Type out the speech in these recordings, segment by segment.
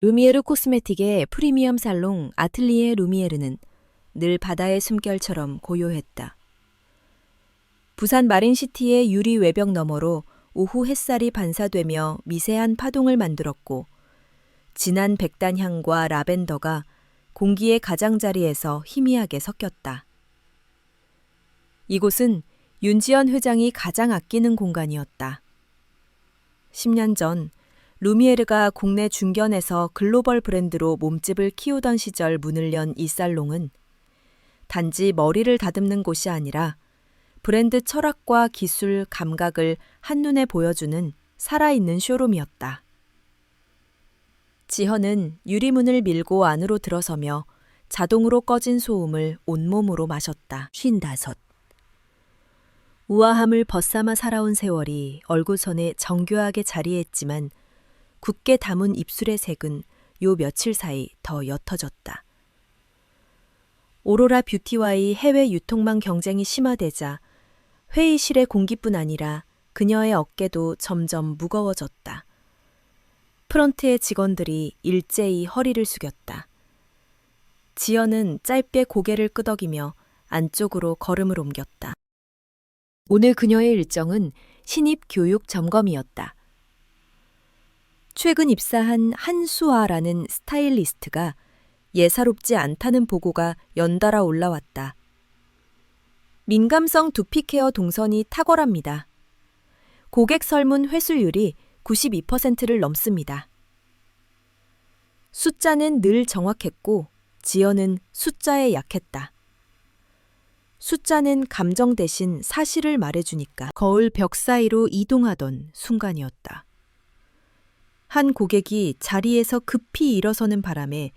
루미에르 코스메틱의 프리미엄 살롱 아틀리에 루미에르는 늘 바다의 숨결처럼 고요했다. 부산 마린시티의 유리 외벽 너머로 오후 햇살이 반사되며 미세한 파동을 만들었고 진한 백단향과 라벤더가 공기의 가장자리에서 희미하게 섞였다. 이곳은 윤지연 회장이 가장 아끼는 공간이었다. 10년 전 루미에르가 국내 중견에서 글로벌 브랜드로 몸집을 키우던 시절 문을 연 이 살롱은 단지 머리를 다듬는 곳이 아니라 브랜드 철학과 기술, 감각을 한눈에 보여주는 살아있는 쇼룸이었다. 지현은 유리문을 밀고 안으로 들어서며 자동으로 꺼진 소음을 온몸으로 마셨다. 55. 우아함을 벗삼아 살아온 세월이 얼굴선에 정교하게 자리했지만 굳게 담은 입술의 색은 요 며칠 사이 더 옅어졌다. 오로라 뷰티와의 해외 유통망 경쟁이 심화되자 회의실의 공기뿐 아니라 그녀의 어깨도 점점 무거워졌다. 프런트의 직원들이 일제히 허리를 숙였다. 지연은 짧게 고개를 끄덕이며 안쪽으로 걸음을 옮겼다. 오늘 그녀의 일정은 신입 교육 점검이었다. 최근 입사한 한수아라는 스타일리스트가 예사롭지 않다는 보고가 연달아 올라왔다. 민감성 두피 케어 동선이 탁월합니다. 고객 설문 회수율이 92%를 넘습니다. 숫자는 늘 정확했고 지연은 숫자에 약했다. 숫자는 감정 대신 사실을 말해주니까 거울 벽 사이로 이동하던 순간이었다. 한 고객이 자리에서 급히 일어서는 바람에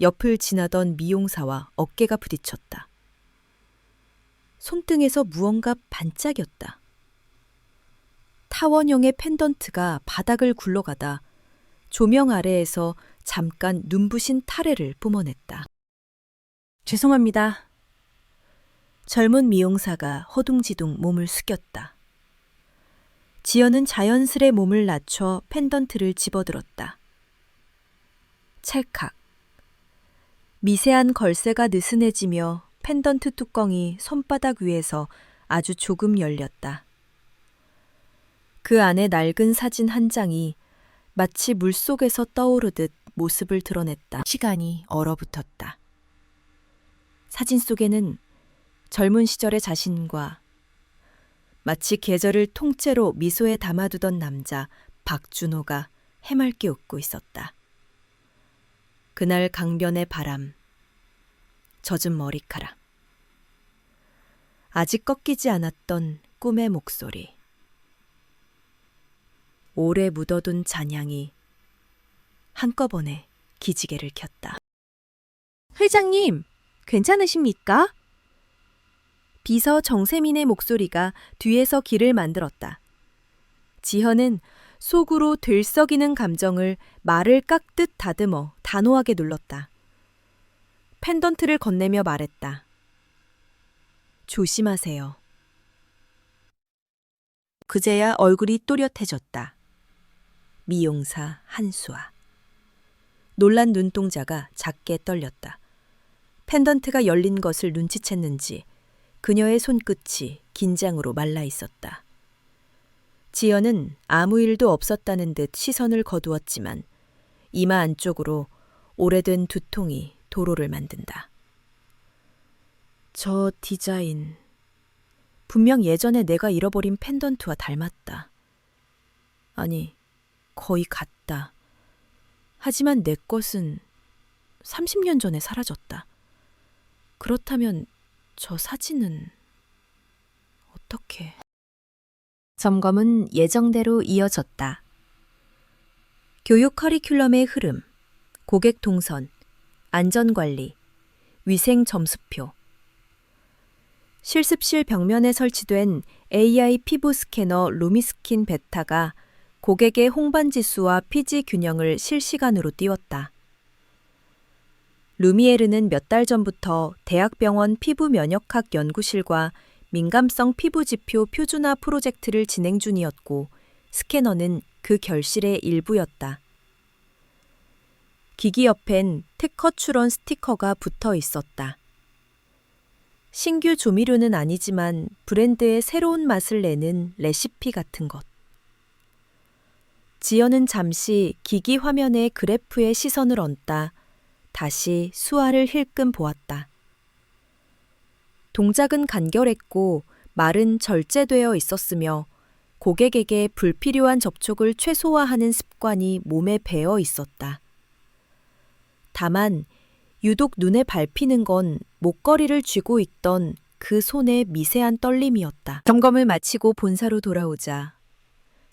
옆을 지나던 미용사와 어깨가 부딪혔다. 손등에서 무언가 반짝였다. 타원형의 펜던트가 바닥을 굴러가다 조명 아래에서 잠깐 눈부신 타래를 뿜어냈다. 죄송합니다. 젊은 미용사가 허둥지둥 몸을 숙였다. 지연은 자연스레 몸을 낮춰 펜던트를 집어들었다. 찰칵. 미세한 걸쇠가 느슨해지며 펜던트 뚜껑이 손바닥 위에서 아주 조금 열렸다. 그 안에 낡은 사진 한 장이 마치 물속에서 떠오르듯 모습을 드러냈다. 시간이 얼어붙었다. 사진 속에는 젊은 시절의 자신과 마치 계절을 통째로 미소에 담아두던 남자 박준호가 해맑게 웃고 있었다. 그날 강변의 바람, 젖은 머리카락, 아직 꺾이지 않았던 꿈의 목소리, 오래 묻어둔 잔향이 한꺼번에 기지개를 켰다. 회장님, 괜찮으십니까? 비서 정세민의 목소리가 뒤에서 길을 만들었다. 지현은 속으로 들썩이는 감정을 말을 깎듯 다듬어 단호하게 눌렀다. 펜던트를 건네며 말했다. 조심하세요. 그제야 얼굴이 또렷해졌다. 미용사 한수아. 놀란 눈동자가 작게 떨렸다. 펜던트가 열린 것을 눈치챘는지 그녀의 손끝이 긴장으로 말라 있었다. 지연은 아무 일도 없었다는 듯 시선을 거두었지만 이마 안쪽으로 오래된 두통이 도로를 만든다. 저 디자인, 분명 예전에 내가 잃어버린 펜던트와 닮았다. 아니, 거의 같다. 하지만 내 것은 30년 전에 사라졌다. 그렇다면 저 사진은 어떻게... 점검은 예정대로 이어졌다. 교육 커리큘럼의 흐름, 고객 동선, 안전관리, 위생 점수표. 실습실 벽면에 설치된 AI 피부 스캐너 루미스킨 베타가 고객의 홍반 지수와 피지 균형을 실시간으로 띄웠다. 루미에르는 몇 달 전부터 대학병원 피부면역학 연구실과 민감성 피부지표 표준화 프로젝트를 진행 중이었고 스캐너는 그 결실의 일부였다. 기기 옆엔 특허 출원 스티커가 붙어 있었다. 신규 조미료는 아니지만 브랜드의 새로운 맛을 내는 레시피 같은 것. 지연은 잠시 기기 화면의 그래프에 시선을 얹다 다시 수화를 힐끔 보았다. 동작은 간결했고 말은 절제되어 있었으며 고객에게 불필요한 접촉을 최소화하는 습관이 몸에 배어 있었다. 다만 유독 눈에 밟히는 건 목걸이를 쥐고 있던 그 손의 미세한 떨림이었다. 점검을 마치고 본사로 돌아오자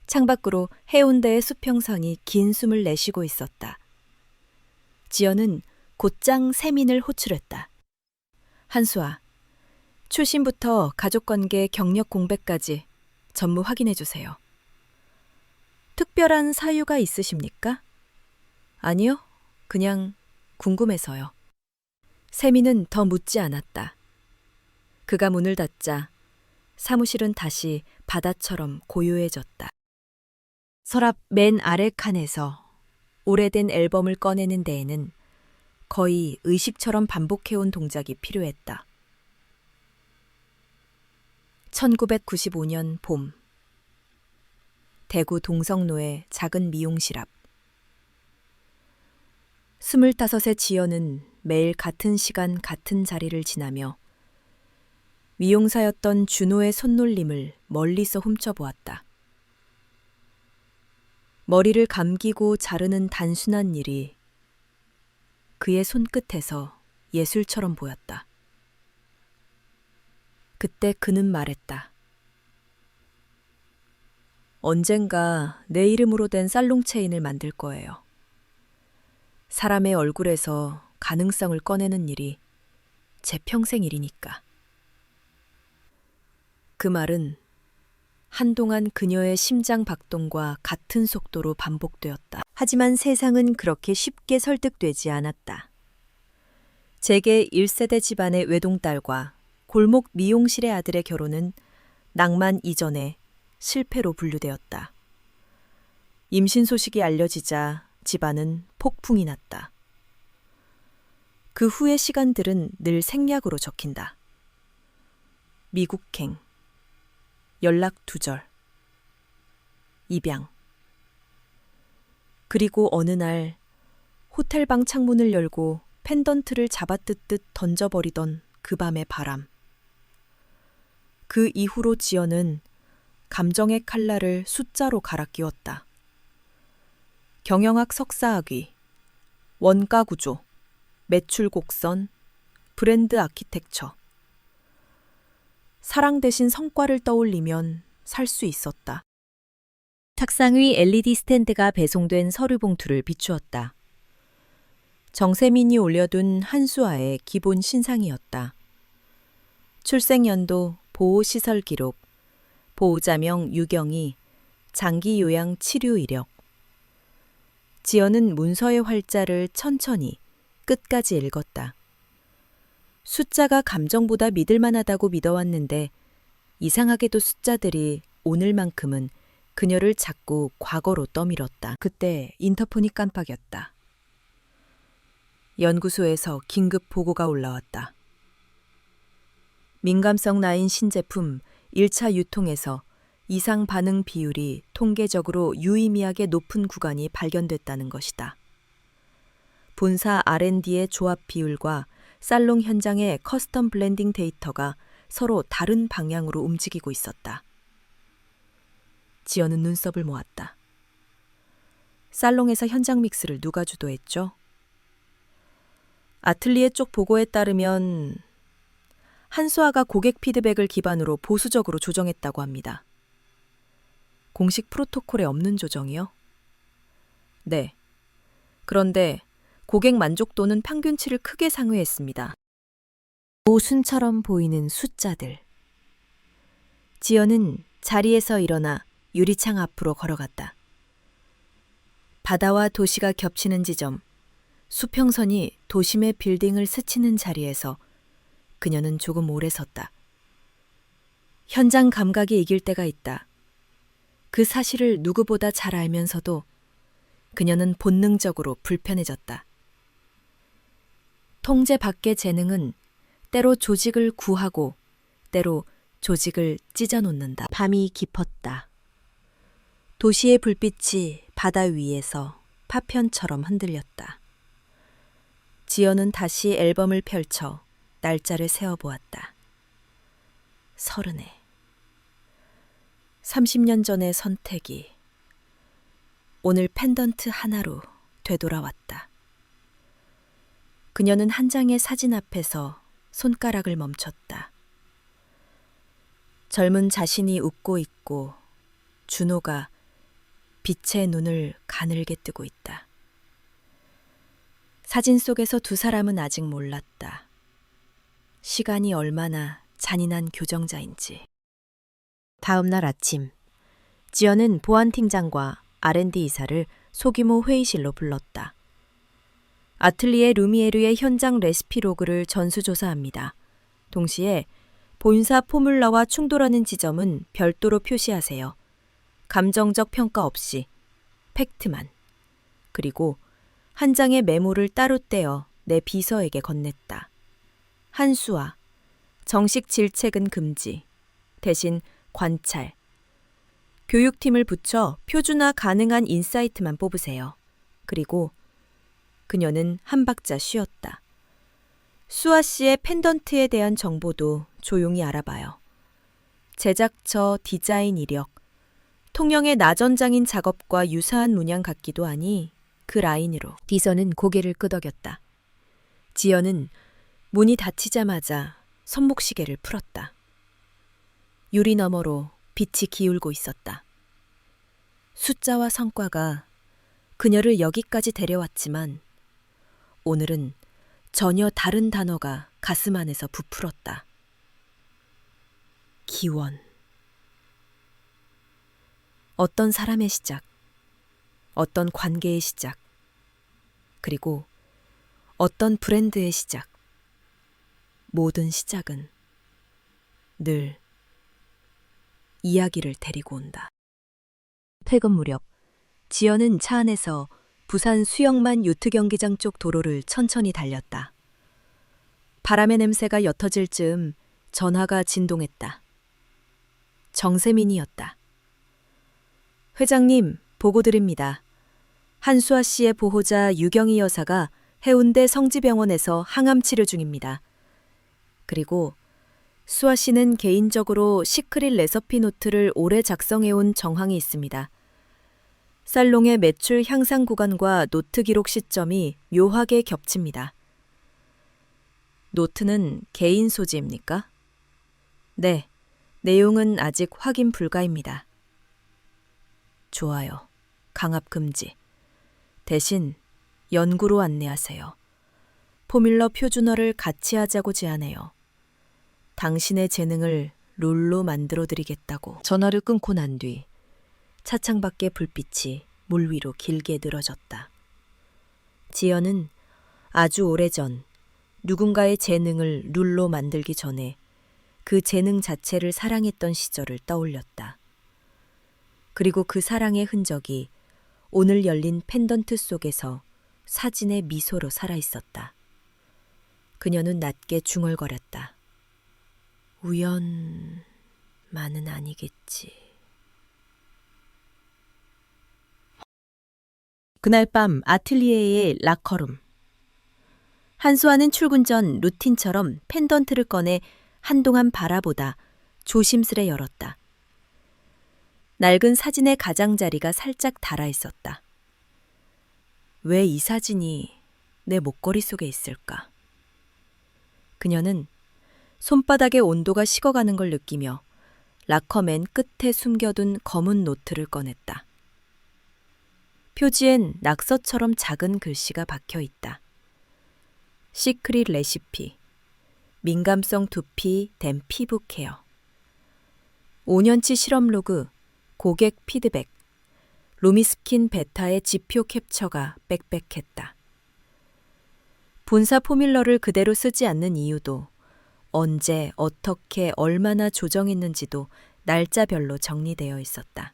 창밖으로 해운대의 수평선이 긴 숨을 내쉬고 있었다. 지연은 곧장 세민을 호출했다. 한수아, 출신부터 가족관계 경력 공백까지 전무 확인해 주세요. 특별한 사유가 있으십니까? 아니요, 그냥 궁금해서요. 세민은 더 묻지 않았다. 그가 문을 닫자 사무실은 다시 바다처럼 고요해졌다. 서랍 맨 아래 칸에서 오래된 앨범을 꺼내는 데에는 거의 의식처럼 반복해온 동작이 필요했다. 1995년 봄, 대구 동성로의 작은 미용실 앞. 25의 지연은 매일 같은 시간 같은 자리를 지나며 미용사였던 준호의 손놀림을 멀리서 훔쳐보았다. 머리를 감기고 자르는 단순한 일이 그의 손끝에서 예술처럼 보였다. 그때 그는 말했다. 언젠가 내 이름으로 된 살롱 체인을 만들 거예요. 사람의 얼굴에서 가능성을 꺼내는 일이 제 평생 일이니까. 그 말은 한동안 그녀의 심장 박동과 같은 속도로 반복되었다. 하지만 세상은 그렇게 쉽게 설득되지 않았다. 재계 1세대 집안의 외동딸과 골목 미용실의 아들의 결혼은 낭만 이전에 실패로 분류되었다. 임신 소식이 알려지자 집안은 폭풍이 났다. 그 후의 시간들은 늘 생략으로 적힌다. 미국행, 연락 두절, 입양. 그리고 어느 날 호텔방 창문을 열고 펜던트를 잡아뜯듯 던져버리던 그 밤의 바람. 그 이후로 지연은 감정의 칼날을 숫자로 갈아 끼웠다. 경영학 석사학위, 원가 구조, 매출 곡선, 브랜드 아키텍처. 사랑 대신 성과를 떠올리면 살 수 있었다. 책상 위 LED 스탠드가 배송된 서류 봉투를 비추었다. 정세민이 올려둔 한수아의 기본 신상이었다. 출생연도, 보호시설 기록, 보호자명 유경이, 장기 요양 치료 이력. 지연은 문서의 활자를 천천히 끝까지 읽었다. 숫자가 감정보다 믿을만하다고 믿어왔는데 이상하게도 숫자들이 오늘만큼은 그녀를 자꾸 과거로 떠밀었다. 그때 인터폰이 깜빡였다. 연구소에서 긴급 보고가 올라왔다. 민감성 라인 신제품 1차 유통에서 이상 반응 비율이 통계적으로 유의미하게 높은 구간이 발견됐다는 것이다. 본사 R&D의 조합 비율과 살롱 현장의 커스텀 블렌딩 데이터가 서로 다른 방향으로 움직이고 있었다. 지연은 눈썹을 모았다. 살롱에서 현장 믹스를 누가 주도했죠? 아틀리에 쪽 보고에 따르면 한수아가 고객 피드백을 기반으로 보수적으로 조정했다고 합니다. 공식 프로토콜에 없는 조정이요? 네. 그런데 고객 만족도는 평균치를 크게 상회했습니다. 모순처럼 보이는 숫자들. 지연은 자리에서 일어나 유리창 앞으로 걸어갔다. 바다와 도시가 겹치는 지점, 수평선이 도심의 빌딩을 스치는 자리에서 그녀는 조금 오래 섰다. 현장 감각이 이길 때가 있다. 그 사실을 누구보다 잘 알면서도 그녀는 본능적으로 불편해졌다. 통제 밖의 재능은 때로 조직을 구하고 때로 조직을 찢어놓는다. 밤이 깊었다. 도시의 불빛이 바다 위에서 파편처럼 흔들렸다. 지연은 다시 앨범을 펼쳐 날짜를 세어보았다. 30에. 30년 전의 선택이 오늘 펜던트 하나로 되돌아왔다. 그녀는 한 장의 사진 앞에서 손가락을 멈췄다. 젊은 자신이 웃고 있고 준호가 빛의 눈을 가늘게 뜨고 있다. 사진 속에서 두 사람은 아직 몰랐다. 시간이 얼마나 잔인한 교정자인지. 다음 날 아침, 지연은 보안팀장과 R&D 이사를 소규모 회의실로 불렀다. 아틀리에 루미에르의 현장 레시피 로그를 전수조사합니다. 동시에 본사 포뮬러와 충돌하는 지점은 별도로 표시하세요. 감정적 평가 없이 팩트만. 그리고 한 장의 메모를 따로 떼어 내 비서에게 건넸다. 한수와 정식 질책은 금지. 대신 관찰. 교육팀을 붙여 표준화 가능한 인사이트만 뽑으세요. 그리고 그녀는 한 박자 쉬었다. 수아 씨의 펜던트에 대한 정보도 조용히 알아봐요. 제작처, 디자인 이력, 통영의 나전장인 작업과 유사한 문양 같기도 하니 그 라인으로. 비서는 고개를 끄덕였다. 지연은 문이 닫히자마자 손목시계를 풀었다. 유리 너머로 빛이 기울고 있었다. 숫자와 성과가 그녀를 여기까지 데려왔지만 오늘은 전혀 다른 단어가 가슴 안에서 부풀었다. 기원. 어떤 사람의 시작, 어떤 관계의 시작, 그리고 어떤 브랜드의 시작. 모든 시작은 늘 이야기를 데리고 온다. 퇴근 무렵 지연은 차 안에서 부산 수영만 요트 경기장 쪽 도로를 천천히 달렸다. 바람의 냄새가 옅어질 즈음 전화가 진동했다. 정세민이었다. 회장님, 보고 드립니다. 한수아 씨의 보호자 유경희 여사가 해운대 성지병원에서 항암 치료 중입니다. 그리고 수아 씨는 개인적으로 시크릿 레서피 노트를 오래 작성해온 정황이 있습니다. 살롱의 매출 향상 구간과 노트 기록 시점이 묘하게 겹칩니다. 노트는 개인 소지입니까? 네, 내용은 아직 확인 불가입니다. 좋아요. 강압 금지. 대신 연구로 안내하세요. 포뮬러 표준어를 같이 하자고 제안해요. 당신의 재능을 룰로 만들어드리겠다고. 전화를 끊고 난 뒤 차창 밖의 불빛이 물 위로 길게 늘어졌다. 지연은 아주 오래전 누군가의 재능을 룰로 만들기 전에 그 재능 자체를 사랑했던 시절을 떠올렸다. 그리고 그 사랑의 흔적이 오늘 열린 펜던트 속에서 사진의 미소로 살아있었다. 그녀는 낮게 중얼거렸다. 우연만은 아니겠지. 그날 밤 아틀리에의 라커룸. 한수아는 출근 전 루틴처럼 펜던트를 꺼내 한동안 바라보다 조심스레 열었다. 낡은 사진의 가장자리가 살짝 닳아 있었다. 왜 이 사진이 내 목걸이 속에 있을까? 그녀는 손바닥의 온도가 식어가는 걸 느끼며 라커맨 끝에 숨겨둔 검은 노트를 꺼냈다. 표지엔 낙서처럼 작은 글씨가 박혀 있다. 시크릿 레시피, 민감성 두피 댐 피부 케어. 5년치 실험 로그, 고객 피드백, 루미스킨 베타의 지표 캡처가 빽빽했다. 본사 포뮬러를 그대로 쓰지 않는 이유도 언제, 어떻게, 얼마나 조정했는지도 날짜별로 정리되어 있었다.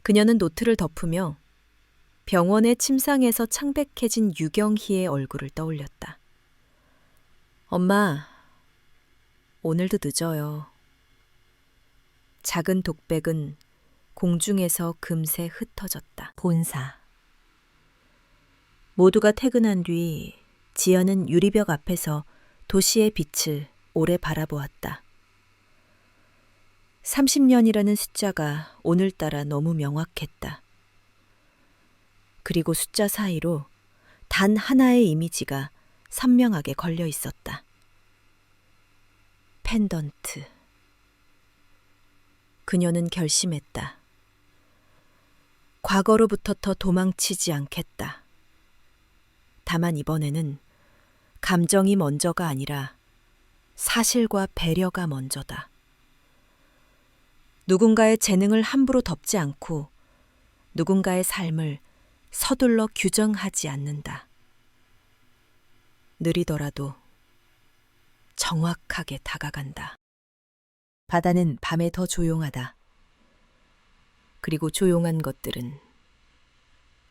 그녀는 노트를 덮으며 병원의 침상에서 창백해진 유경희의 얼굴을 떠올렸다. 엄마, 오늘도 늦어요. 작은 독백은 공중에서 금세 흩어졌다. 본사. 모두가 퇴근한 뒤 지연은 유리벽 앞에서 도시의 빛을 오래 바라보았다. 30년이라는 숫자가 오늘따라 너무 명확했다. 그리고 숫자 사이로 단 하나의 이미지가 선명하게 걸려 있었다. 펜던트. 그녀는 결심했다. 과거로부터 더 도망치지 않겠다. 다만 이번에는 감정이 먼저가 아니라 사실과 배려가 먼저다. 누군가의 재능을 함부로 덮지 않고 누군가의 삶을 서둘러 규정하지 않는다. 느리더라도 정확하게 다가간다. 바다는 밤에 더 조용하다. 그리고 조용한 것들은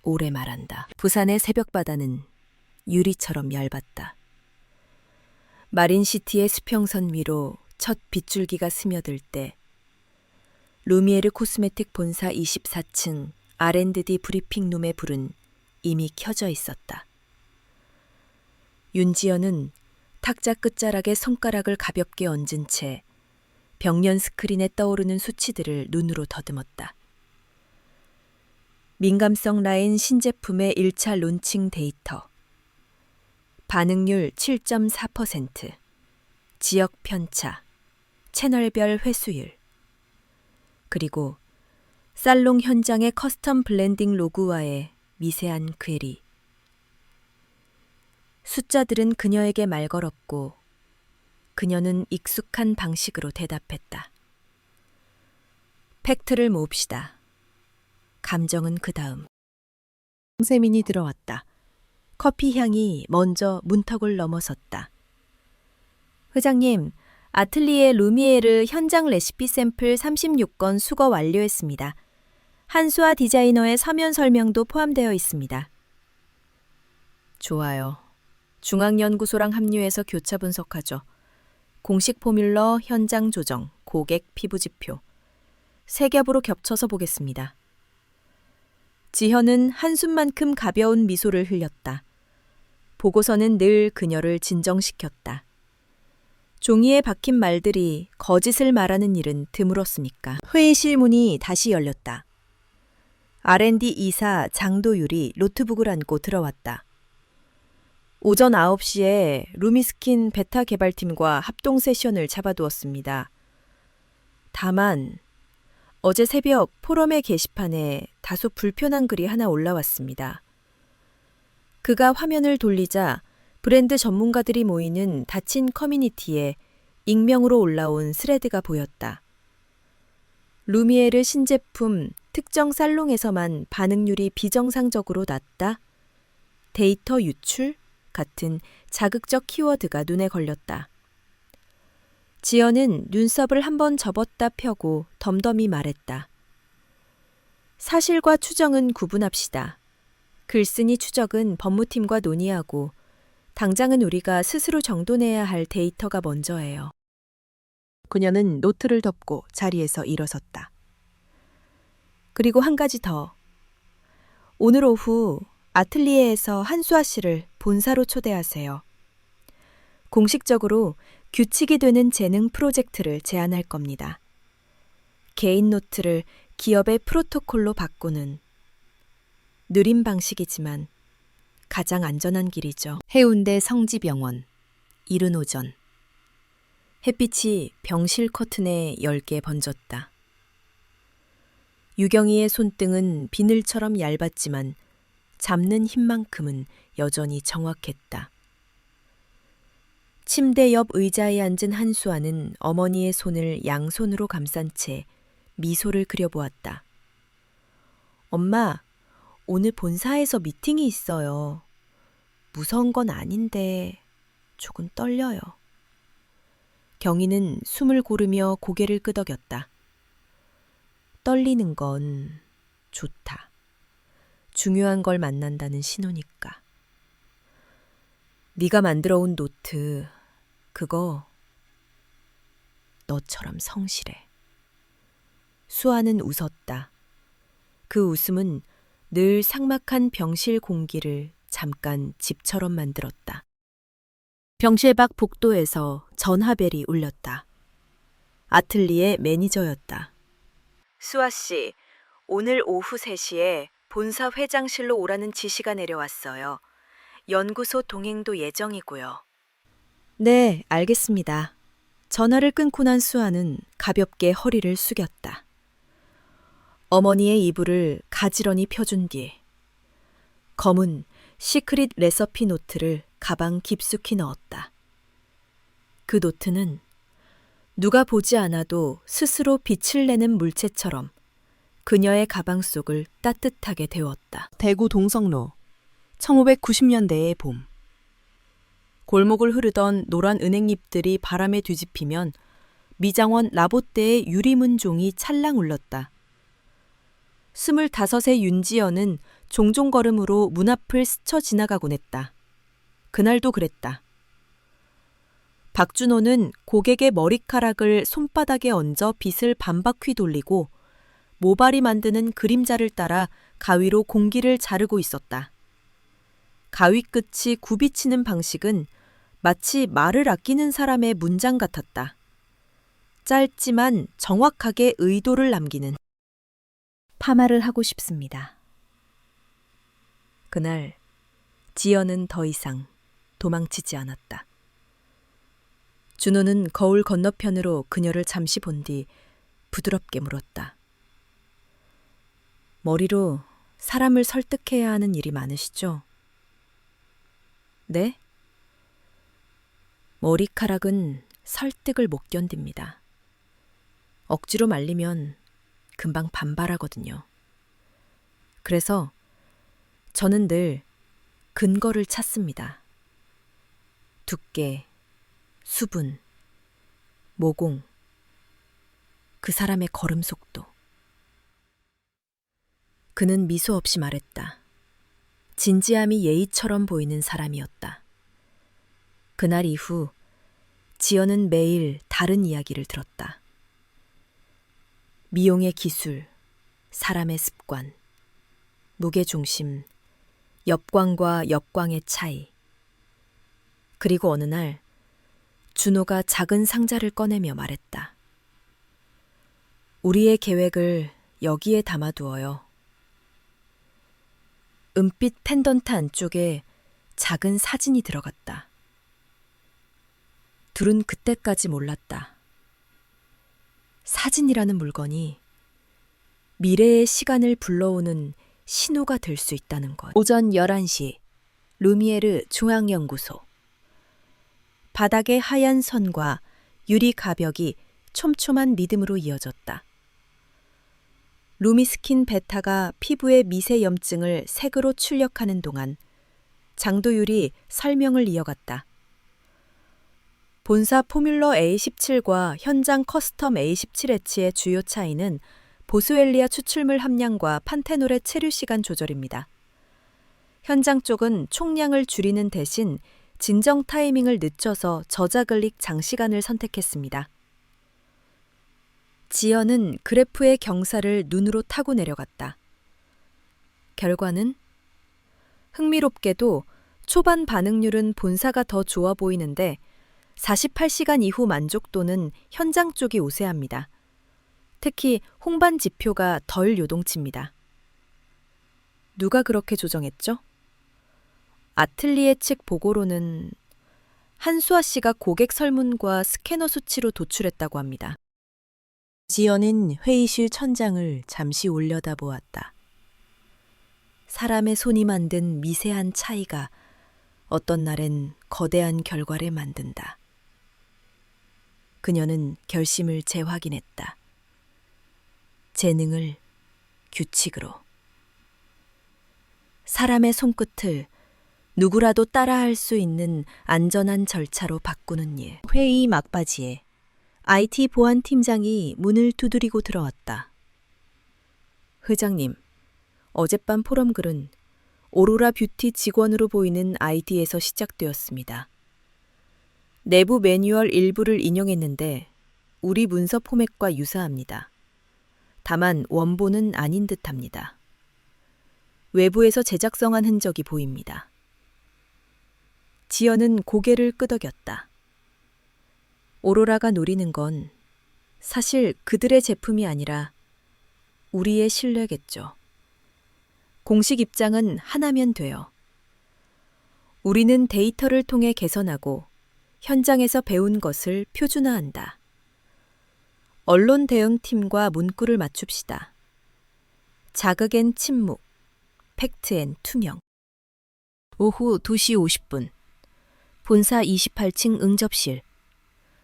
오래 말한다. 부산의 새벽바다는 유리처럼 얇았다. 마린시티의 수평선 위로 첫 빗줄기가 스며들 때 루미에르 코스메틱 본사 24층 R&D 브리핑룸의 불은 이미 켜져 있었다. 윤지연은 탁자 끝자락에 손가락을 가볍게 얹은 채 벽면 스크린에 떠오르는 수치들을 눈으로 더듬었다. 민감성 라인 신제품의 1차 론칭 데이터. 반응률 7.4%, 지역 편차, 채널별 회수율, 그리고 살롱 현장의 커스텀 블렌딩 로그와의 미세한 퀘리. 숫자들은 그녀에게 말 걸었고 그녀는 익숙한 방식으로 대답했다. 팩트를 모읍시다. 감정은 그 다음. 세민이 들어왔다. 커피 향이 먼저 문턱을 넘어섰다. 회장님, 아틀리에 루미에르 현장 레시피 샘플 36건 수거 완료했습니다. 한수아 디자이너의 서면 설명도 포함되어 있습니다. 좋아요. 중앙연구소랑 합류해서 교차 분석하죠. 공식 포뮬러, 현장 조정, 고객 피부 지표. 세 겹으로 겹쳐서 보겠습니다. 지현은 한숨만큼 가벼운 미소를 흘렸다. 보고서는 늘 그녀를 진정시켰다. 종이에 박힌 말들이 거짓을 말하는 일은 드물었으니까. 회의실 문이 다시 열렸다. R&D 이사 장도율이 노트북을 안고 들어왔다. 오전 9시에 루미스킨 베타 개발팀과 합동 세션을 잡아두었습니다. 다만 어제 새벽 포럼의 게시판에 다소 불편한 글이 하나 올라왔습니다. 그가 화면을 돌리자 브랜드 전문가들이 모이는 닫힌 커뮤니티에 익명으로 올라온 스레드가 보였다. 루미에르 신제품 특정 살롱에서만 반응률이 비정상적으로 낮다. 데이터 유출 같은 자극적 키워드가 눈에 걸렸다. 지연은 눈썹을 한번 접었다 펴고 덤덤히 말했다. 사실과 추정은 구분합시다. 글쓴이 추적은 법무팀과 논의하고 당장은 우리가 스스로 정돈해야 할 데이터가 먼저예요. 그녀는 노트를 덮고 자리에서 일어섰다. 그리고 한 가지 더. 오늘 오후 아틀리에에서 한수아 씨를 본사로 초대하세요. 공식적으로 규칙이 되는 재능 프로젝트를 제안할 겁니다. 개인 노트를 기업의 프로토콜로 바꾸는 느린 방식이지만 가장 안전한 길이죠. 해운대 성지병원, 이른 오전. 햇빛이 병실 커튼에 엷게 번졌다. 유경이의 손등은 비늘처럼 얇았지만 잡는 힘만큼은 여전히 정확했다. 침대 옆 의자에 앉은 한수아는 어머니의 손을 양손으로 감싼 채 미소를 그려보았다. 엄마, 오늘 본사에서 미팅이 있어요. 무서운 건 아닌데 조금 떨려요. 경희는 숨을 고르며 고개를 끄덕였다. 떨리는 건 좋다. 중요한 걸 만난다는 신호니까. 네가 만들어 온 노트, 그거 너처럼 성실해. 수아는 웃었다. 그 웃음은 늘 삭막한 병실 공기를 잠깐 집처럼 만들었다. 병실 밖 복도에서 전화벨이 울렸다. 아틀리에 매니저였다. 수아 씨, 오늘 오후 3시에 본사 회장실로 오라는 지시가 내려왔어요. 연구소 동행도 예정이고요. 네, 알겠습니다. 전화를 끊고 난 수아는 가볍게 허리를 숙였다. 어머니의 이불을 가지런히 펴준 뒤 검은 시크릿 레서피 노트를 가방 깊숙이 넣었다. 그 노트는 누가 보지 않아도 스스로 빛을 내는 물체처럼 그녀의 가방 속을 따뜻하게 데웠다. 대구 동성로 1590년대의 봄. 골목을 흐르던 노란 은행잎들이 바람에 뒤집히면 미장원 라봇대의 유리문종이 찰랑 울렀다. 25의 윤지연은 종종 걸음으로 문 앞을 스쳐 지나가곤 했다. 그날도 그랬다. 박준호는 고객의 머리카락을 손바닥에 얹어 빗을 반바퀴 돌리고 모발이 만드는 그림자를 따라 가위로 공기를 자르고 있었다. 가위 끝이 굽이치는 방식은 마치 말을 아끼는 사람의 문장 같았다. 짧지만 정확하게 의도를 남기는. 파마를 하고 싶습니다. 그날 지연은 더 이상 도망치지 않았다. 준호는 거울 건너편으로 그녀를 잠시 본 뒤 부드럽게 물었다. 머리로 사람을 설득해야 하는 일이 많으시죠? 네? 머리카락은 설득을 못 견딥니다. 억지로 말리면 금방 반발하거든요. 그래서 저는 늘 근거를 찾습니다. 두께, 수분, 모공, 그 사람의 걸음 속도. 그는 미소 없이 말했다. 진지함이 예의처럼 보이는 사람이었다. 그날 이후 지연은 매일 다른 이야기를 들었다. 미용의 기술, 사람의 습관, 무게중심, 엽광과 역광의 차이. 그리고 어느 날 준호가 작은 상자를 꺼내며 말했다. 우리의 계획을 여기에 담아두어요. 은빛 펜던트 안쪽에 작은 사진이 들어갔다. 둘은 그때까지 몰랐다. 사진이라는 물건이 미래의 시간을 불러오는 신호가 될 수 있다는 것. 오전 11시, 루미에르 중앙연구소. 바닥의 하얀 선과 유리 가벽이 촘촘한 리듬으로 이어졌다. 루미스킨 베타가 피부의 미세 염증을 색으로 출력하는 동안 장도율이 설명을 이어갔다. 본사 포뮬러 A17과 현장 커스텀 A17H의 주요 차이는 보스웰리아 추출물 함량과 판테놀의 체류 시간 조절입니다. 현장 쪽은 총량을 줄이는 대신 진정 타이밍을 늦춰서 저자글릭 장시간을 선택했습니다. 지연은 그래프의 경사를 눈으로 타고 내려갔다. 결과는? 흥미롭게도 초반 반응률은 본사가 더 좋아 보이는데 48시간 이후 만족도는 현장 쪽이 우세합니다. 특히 홍반 지표가 덜 요동칩니다. 누가 그렇게 조정했죠? 아틀리에 측 보고로는 한수아 씨가 고객 설문과 스캐너 수치로 도출했다고 합니다. 지연은 회의실 천장을 잠시 올려다보았다. 사람의 손이 만든 미세한 차이가 어떤 날엔 거대한 결과를 만든다. 그녀는 결심을 재확인했다. 재능을 규칙으로. 사람의 손끝을 누구라도 따라할 수 있는 안전한 절차로 바꾸는 일. 회의 막바지에 IT 보안팀장이 문을 두드리고 들어왔다. 회장님, 어젯밤 포럼 글은 오로라 뷰티 직원으로 보이는 아이디에서 시작되었습니다. 내부 매뉴얼 일부를 인용했는데 우리 문서 포맷과 유사합니다. 다만 원본은 아닌 듯합니다. 외부에서 제작성한 흔적이 보입니다. 지연은 고개를 끄덕였다. 오로라가 노리는 건 사실 그들의 제품이 아니라 우리의 신뢰겠죠. 공식 입장은 하나면 돼요. 우리는 데이터를 통해 개선하고 현장에서 배운 것을 표준화한다. 언론 대응팀과 문구를 맞춥시다. 자극엔 침묵, 팩트엔 투명. 오후 2시 50분. 본사 28층 응접실.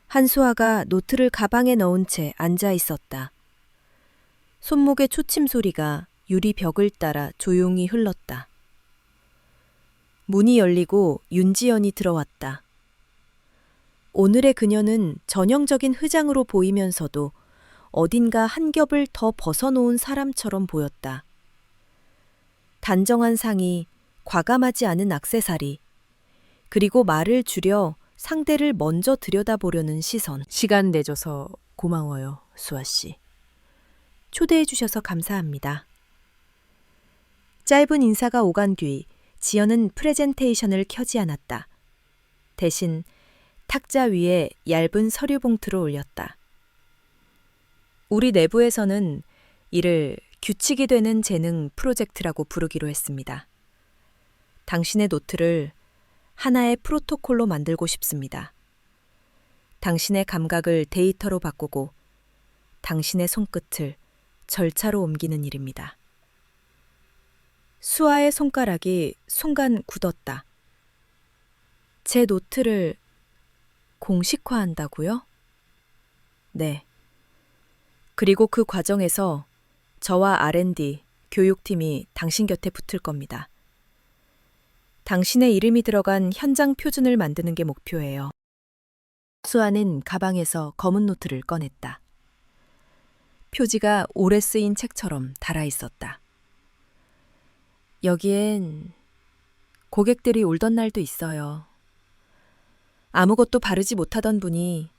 한수아가 노트를 가방에 넣은 채 앉아 있었다. 손목의 초침 소리가 유리 벽을 따라 조용히 흘렀다. 문이 열리고 윤지연이 들어왔다. 오늘의 그녀는 전형적인 흐장으로 보이면서도 어딘가 한 겹을 더 벗어놓은 사람처럼 보였다. 단정한 상의, 과감하지 않은 액세서리, 그리고 말을 줄여 상대를 먼저 들여다보려는 시선. 시간 내줘서 고마워요, 수아 씨. 초대해 주셔서 감사합니다. 짧은 인사가 오간 뒤 지연은 프레젠테이션을 켜지 않았다. 대신 탁자 위에 얇은 서류 봉투를 올렸다. 우리 내부에서는 이를 규칙이 되는 재능 프로젝트라고 부르기로 했습니다. 당신의 노트를 하나의 프로토콜로 만들고 싶습니다. 당신의 감각을 데이터로 바꾸고 당신의 손끝을 절차로 옮기는 일입니다. 수아의 손가락이 순간 굳었다. 제 노트를 공식화한다고요? 네. 그리고 그 과정에서 저와 R&D, 교육팀이 당신 곁에 붙을 겁니다. 당신의 이름이 들어간 현장 표준을 만드는 게 목표예요. 수아는 가방에서 검은 노트를 꺼냈다. 표지가 오래 쓰인 책처럼 달아 있었다. 여기엔 고객들이 울던 날도 있어요. 아무것도 바르지 못하던 분이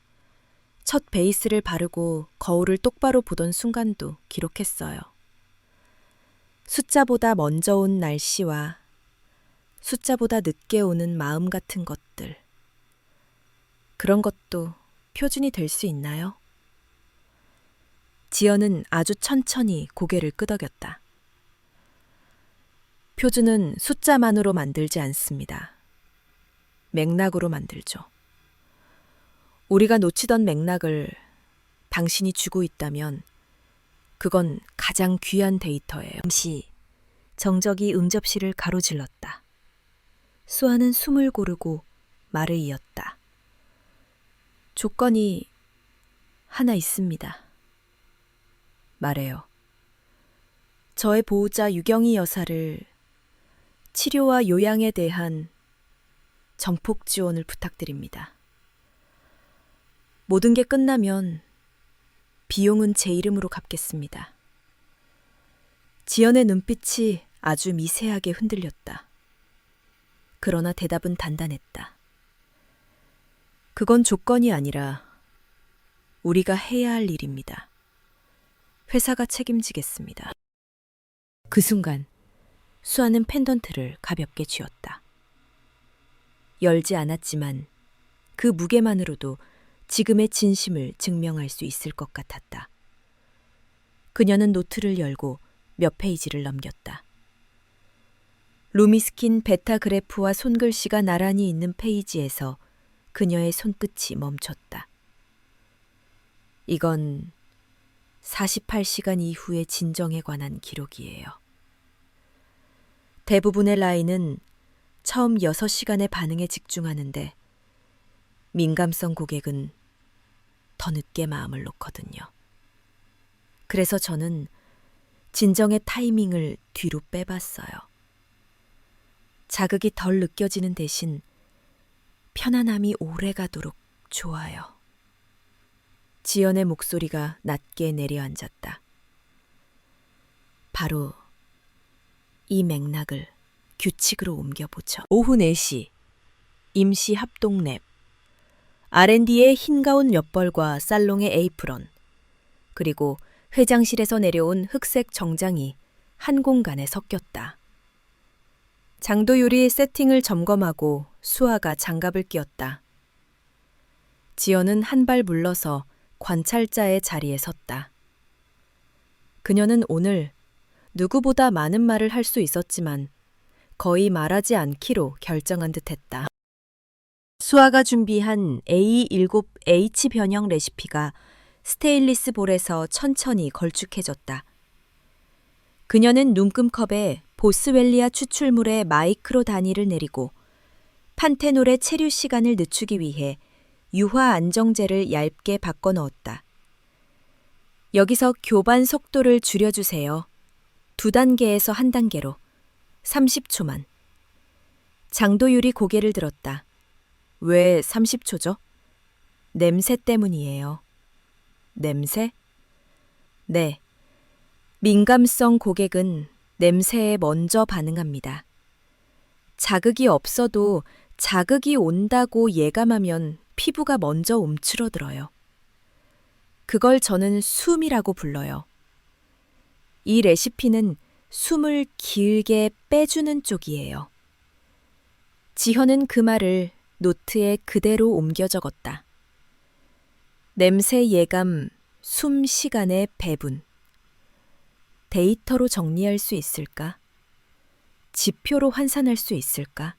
첫 베이스를 바르고 거울을 똑바로 보던 순간도 기록했어요. 숫자보다 먼저 온 날씨와 숫자보다 늦게 오는 마음 같은 것들. 그런 것도 표준이 될 수 있나요? 지연은 아주 천천히 고개를 끄덕였다. 표준은 숫자만으로 만들지 않습니다. 맥락으로 만들죠. 우리가 놓치던 맥락을 당신이 주고 있다면 그건 가장 귀한 데이터예요. 잠시 정적이 응접실을 가로질렀다. 수아는 숨을 고르고 말을 이었다. 조건이 하나 있습니다. 말해요. 저의 보호자 유경희 여사를 치료와 요양에 대한 정폭 지원을 부탁드립니다. 모든 게 끝나면 비용은 제 이름으로 갚겠습니다. 지연의 눈빛이 아주 미세하게 흔들렸다. 그러나 대답은 단단했다. 그건 조건이 아니라 우리가 해야 할 일입니다. 회사가 책임지겠습니다. 그 순간 수아는 펜던트를 가볍게 쥐었다. 열지 않았지만 그 무게만으로도 지금의 진심을 증명할 수 있을 것 같았다. 그녀는 노트를 열고 몇 페이지를 넘겼다. 루미스킨 베타 그래프와 손글씨가 나란히 있는 페이지에서 그녀의 손끝이 멈췄다. 이건 48시간 이후의 진정에 관한 기록이에요. 대부분의 라인은 처음 6시간의 반응에 집중하는데 민감성 고객은 더 늦게 마음을 놓거든요. 그래서 저는 진정의 타이밍을 뒤로 빼봤어요. 자극이 덜 느껴지는 대신 편안함이 오래 가도록 좋아요. 지연의 목소리가 낮게 내려앉았다. 바로 이 맥락을 규칙으로 옮겨보죠. 오후 4시 임시 합동랩, R&D의 흰 가운 몇 벌과 살롱의 에이프런, 그리고 회장실에서 내려온 흑색 정장이 한 공간에 섞였다. 장도율이 세팅을 점검하고 수아가 장갑을 끼웠다. 지연은 한 발 물러서 관찰자의 자리에 섰다. 그녀는 오늘 누구보다 많은 말을 할 수 있었지만 거의 말하지 않기로 결정한 듯했다. 수아가 준비한 A7H 변형 레시피가 스테인리스 볼에서 천천히 걸쭉해졌다. 그녀는 눈금컵에 보스웰리아 추출물의 마이크로 단위를 내리고 판테놀의 체류 시간을 늦추기 위해 유화 안정제를 얇게 바꿔 넣었다. 여기서 교반 속도를 줄여주세요. 2단계에서 1단계로. 30초만. 장도율이 고개를 들었다. 왜 30초죠? 냄새 때문이에요. 냄새? 네. 민감성 고객은 냄새에 먼저 반응합니다. 자극이 없어도 자극이 온다고 예감하면 피부가 먼저 움츠러들어요. 그걸 저는 숨이라고 불러요. 이 레시피는 숨을 길게 빼주는 쪽이에요. 지현은 그 말을 노트에 그대로 옮겨 적었다. 냄새 예감, 숨 시간의 배분. 데이터로 정리할 수 있을까? 지표로 환산할 수 있을까?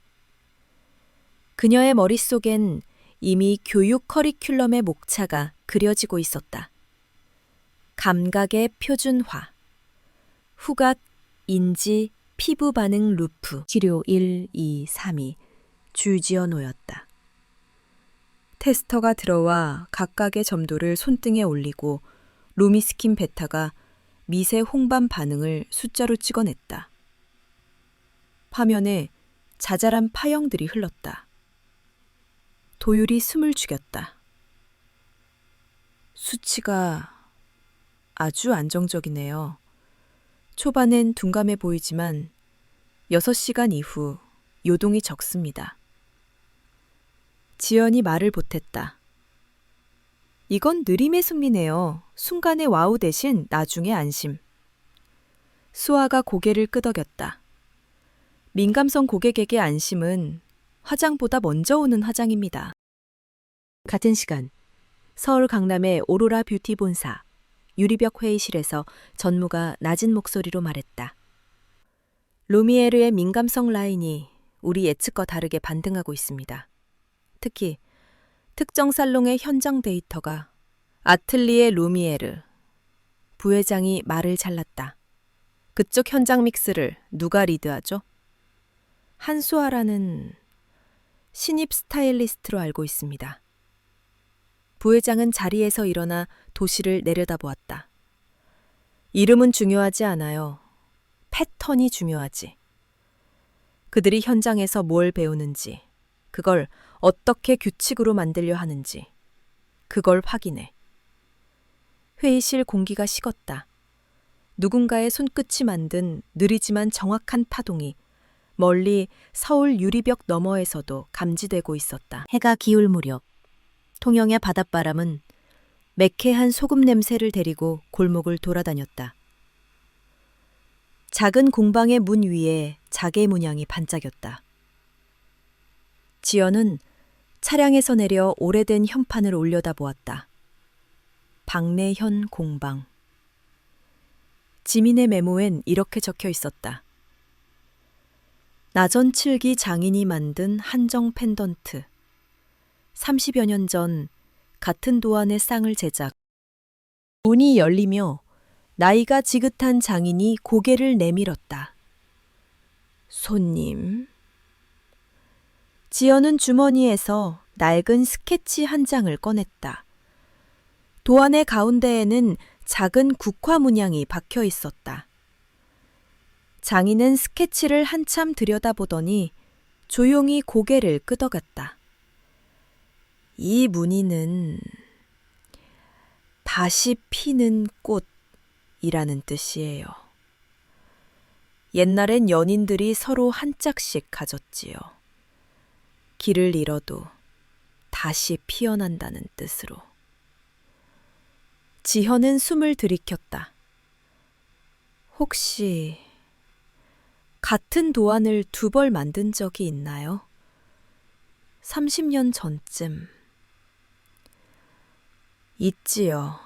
그녀의 머릿속엔 이미 교육 커리큘럼의 목차가 그려지고 있었다. 감각의 표준화, 후각, 인지, 피부 반응 루프, 치료 1, 2, 3이 줄지어 놓였다. 테스터가 들어와 각각의 점도를 손등에 올리고 루미스킨 베타가 미세 홍반 반응을 숫자로 찍어냈다. 화면에 자잘한 파형들이 흘렀다. 도율이 숨을 죽였다. 수치가 아주 안정적이네요. 초반엔 둔감해 보이지만 6시간 이후 요동이 적습니다. 지연이 말을 보탰다. 이건 느림의 승리네요. 순간의 와우 대신 나중의 안심. 수아가 고개를 끄덕였다. 민감성 고객에게 안심은 화장보다 먼저 오는 화장입니다. 같은 시간, 서울 강남의 오로라 뷰티 본사, 유리벽 회의실에서 전무가 낮은 목소리로 말했다. 루미에르의 민감성 라인이 우리 예측과 다르게 반등하고 있습니다. 특히 특정 살롱의 현장 데이터가 아틀리에 루미에르. 부회장이 말을 잘랐다. 그쪽 현장 믹스를 누가 리드하죠? 한수아라는 신입 스타일리스트로 알고 있습니다. 부회장은 자리에서 일어나 도시를 내려다보았다. 이름은 중요하지 않아요. 패턴이 중요하지. 그들이 현장에서 뭘 배우는지, 그걸 어떻게 규칙으로 만들려 하는지, 그걸 확인해. 회의실 공기가 식었다. 누군가의 손끝이 만든 느리지만 정확한 파동이 멀리 서울 유리벽 너머에서도 감지되고 있었다. 해가 기울 무렵 통영의 바닷바람은 매캐한 소금 냄새를 데리고 골목을 돌아다녔다. 작은 공방의 문 위에 자개 문양이 반짝였다. 지연은 차량에서 내려 오래된 현판을 올려다보았다. 박내현 공방. 지민의 메모엔 이렇게 적혀 있었다. 나전칠기 장인이 만든 한정 펜던트. 30여 년 전 같은 도안의 쌍을 제작. 문이 열리며 나이가 지긋한 장인이 고개를 내밀었다. 손님. 지연은 주머니에서 낡은 스케치 한 장을 꺼냈다. 도안의 가운데에는 작은 국화 문양이 박혀 있었다. 장인은 스케치를 한참 들여다보더니 조용히 고개를 끄덕였다. 이 무늬는 다시 피는 꽃이라는 뜻이에요. 옛날엔 연인들이 서로 한 짝씩 가졌지요. 길을 잃어도 다시 피어난다는 뜻으로. 지현은 숨을 들이켰다. 혹시 같은 도안을 2벌 만든 적이 있나요? 30년 전쯤. 있지요.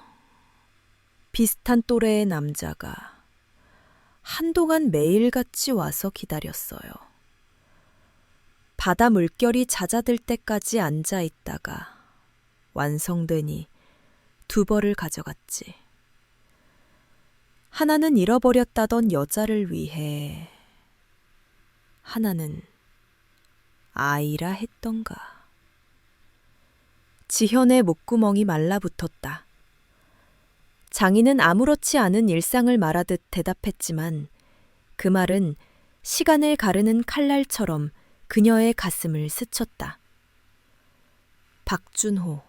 비슷한 또래의 남자가 한동안 매일같이 와서 기다렸어요. 바다 물결이 잦아들 때까지 앉아 있다가 완성되니 2벌을 가져갔지. 하나는 잃어버렸다던 여자를 위해, 하나는 아이라 했던가. 지현의 목구멍이 말라붙었다. 장인은 아무렇지 않은 일상을 말하듯 대답했지만 그 말은 시간을 가르는 칼날처럼 그녀의 가슴을 스쳤다. 박준호.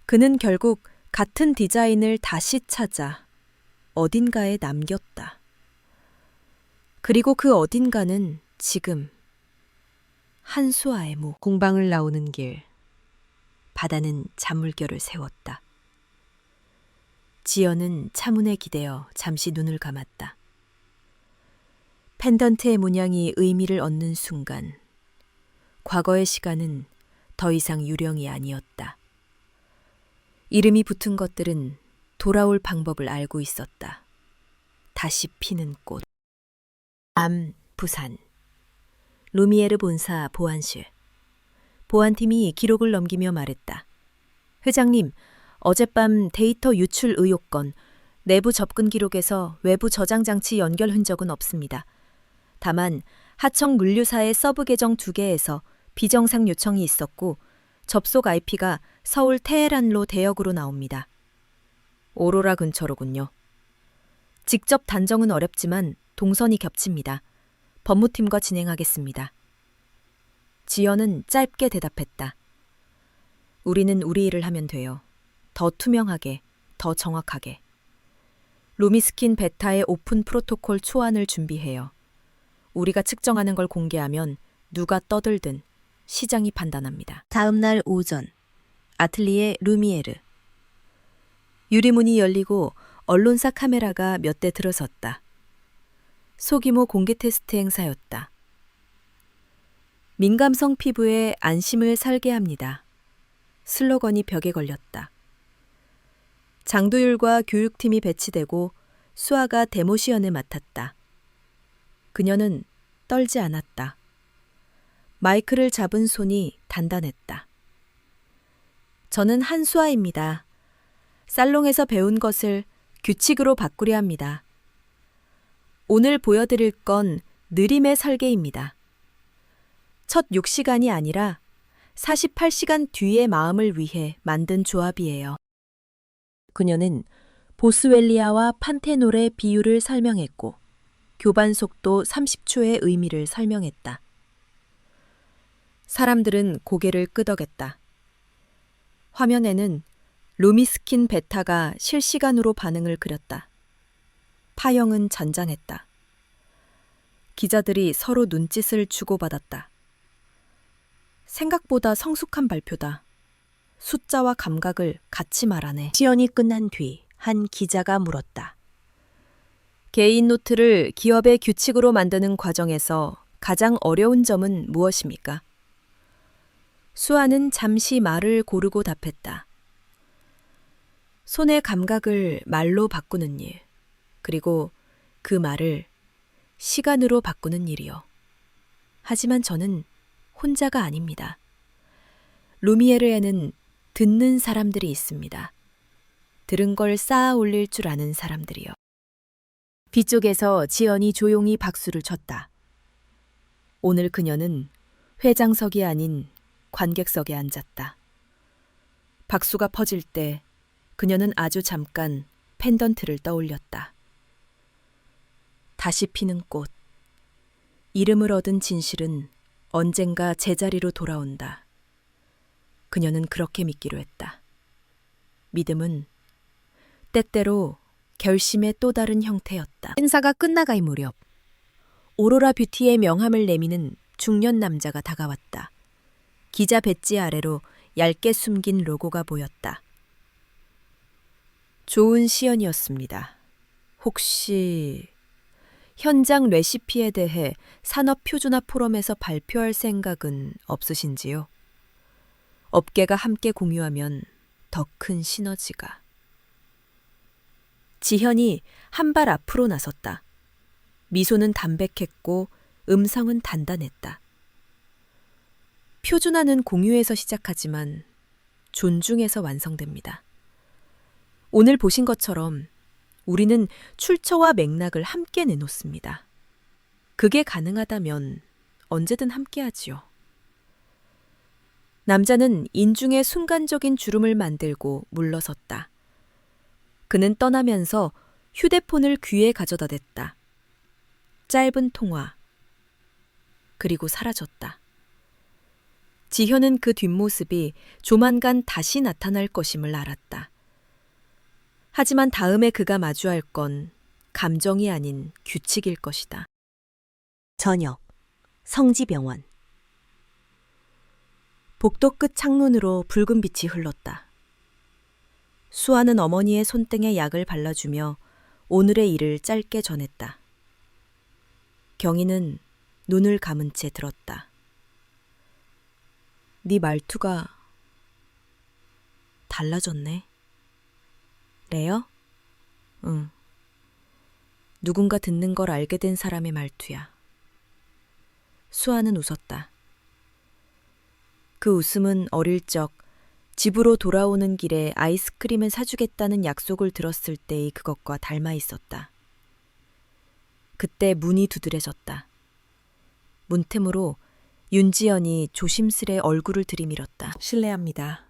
그는 결국 같은 디자인을 다시 찾아 어딘가에 남겼다. 그리고 그 어딘가는 지금 한수아의 무. 공방을 나오는 길. 바다는 잔물결을 세웠다. 지연은 차문에 기대어 잠시 눈을 감았다. 펜던트의 문양이 의미를 얻는 순간 과거의 시간은 더 이상 유령이 아니었다. 이름이 붙은 것들은 돌아올 방법을 알고 있었다. 다시 피는 꽃. 부산. 루미에르 본사 보안실. 보안팀이 기록을 넘기며 말했다. 회장님, 어젯밤 데이터 유출 의혹 건 내부 접근 기록에서 외부 저장 장치 연결 흔적은 없습니다. 다만 하청 물류사의 서브 계정 2개에서 비정상 요청이 있었고 접속 IP가 서울 테헤란로 대역으로 나옵니다. 오로라 근처로군요. 직접 단정은 어렵지만 동선이 겹칩니다. 법무팀과 진행하겠습니다. 지연은 짧게 대답했다. 우리는 우리 일을 하면 돼요. 더 투명하게, 더 정확하게. 루미스킨 베타의 오픈 프로토콜 초안을 준비해요. 우리가 측정하는 걸 공개하면 누가 떠들든 시장이 판단합니다. 다음 날 오전, 아틀리에 루미에르. 유리문이 열리고 언론사 카메라가 몇 대 들어섰다. 소규모 공개 테스트 행사였다. 민감성 피부에 안심을 살게 합니다. 슬로건이 벽에 걸렸다. 장도율과 교육팀이 배치되고 수아가 데모시연을 맡았다. 그녀는 떨지 않았다. 마이크를 잡은 손이 단단했다. 저는 한수아입니다. 살롱에서 배운 것을 규칙으로 바꾸려 합니다. 오늘 보여드릴 건 느림의 설계입니다. 첫 6시간이 아니라 48시간 뒤의 마음을 위해 만든 조합이에요. 그녀는 보스웰리아와 판테놀의 비율을 설명했고 교반 속도 30초의 의미를 설명했다. 사람들은 고개를 끄덕였다. 화면에는 루미스킨 베타가 실시간으로 반응을 그렸다. 파형은 잔잔했다. 기자들이 서로 눈짓을 주고받았다. 생각보다 성숙한 발표다. 숫자와 감각을 같이 말하네. 시연이 끝난 뒤 한 기자가 물었다. 개인 노트를 기업의 규칙으로 만드는 과정에서 가장 어려운 점은 무엇입니까? 수아는 잠시 말을 고르고 답했다. 손의 감각을 말로 바꾸는 일, 그리고 그 말을 시간으로 바꾸는 일이요. 하지만 저는 혼자가 아닙니다. 루미에르에는 듣는 사람들이 있습니다. 들은 걸 쌓아 올릴 줄 아는 사람들이요. 뒤쪽에서 지연이 조용히 박수를 쳤다. 오늘 그녀는 회장석이 아닌 관객석에 앉았다. 박수가 퍼질 때 그녀는 아주 잠깐 펜던트를 떠올렸다. 다시 피는 꽃. 이름을 얻은 진실은 언젠가 제자리로 돌아온다. 그녀는 그렇게 믿기로 했다. 믿음은 때때로 결심의 또 다른 형태였다. 행사가 끝나갈 무렵 오로라 뷰티의 명함을 내미는 중년 남자가 다가왔다. 기자 배지 아래로 얇게 숨긴 로고가 보였다. 좋은 시연이었습니다. 혹시 현장 레시피에 대해 산업표준화 포럼에서 발표할 생각은 없으신지요? 업계가 함께 공유하면 더 큰 시너지가. 지현이 한 발 앞으로 나섰다. 미소는 담백했고 음성은 단단했다. 표준화는 공유에서 시작하지만 존중에서 완성됩니다. 오늘 보신 것처럼 우리는 출처와 맥락을 함께 내놓습니다. 그게 가능하다면 언제든 함께하지요. 남자는 인중에 순간적인 주름을 만들고 물러섰다. 그는 떠나면서 휴대폰을 귀에 가져다 댔다. 짧은 통화. 그리고 사라졌다. 지현은 그 뒷모습이 조만간 다시 나타날 것임을 알았다. 하지만 다음에 그가 마주할 건 감정이 아닌 규칙일 것이다. 저녁, 성지병원. 복도 끝 창문으로 붉은 빛이 흘렀다. 수아는 어머니의 손등에 약을 발라주며 오늘의 일을 짧게 전했다. 경희는 눈을 감은 채 들었다. 네 말투가 달라졌네. 레어? 응. 누군가 듣는 걸 알게 된 사람의 말투야. 수아는 웃었다. 그 웃음은 어릴 적 집으로 돌아오는 길에 아이스크림을 사주겠다는 약속을 들었을 때의 그것과 닮아 있었다. 그때 문이 두드려졌다. 문틈으로 윤지연이 조심스레 얼굴을 들이밀었다. 실례합니다.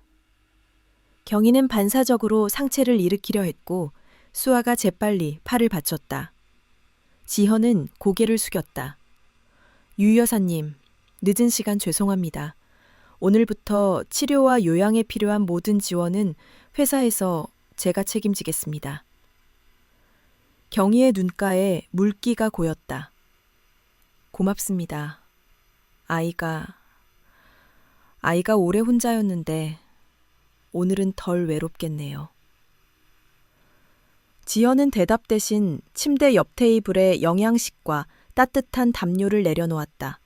경희는 반사적으로 상체를 일으키려 했고 수아가 재빨리 팔을 받쳤다. 지현은 고개를 숙였다. 유 여사님, 늦은 시간 죄송합니다. 오늘부터 치료와 요양에 필요한 모든 지원은 회사에서 제가 책임지겠습니다. 경희의 눈가에 물기가 고였다. 고맙습니다. 아이가 오래 혼자였는데 오늘은 덜 외롭겠네요. 지연은 대답 대신 침대 옆 테이블에 영양식과 따뜻한 담요를 내려놓았다.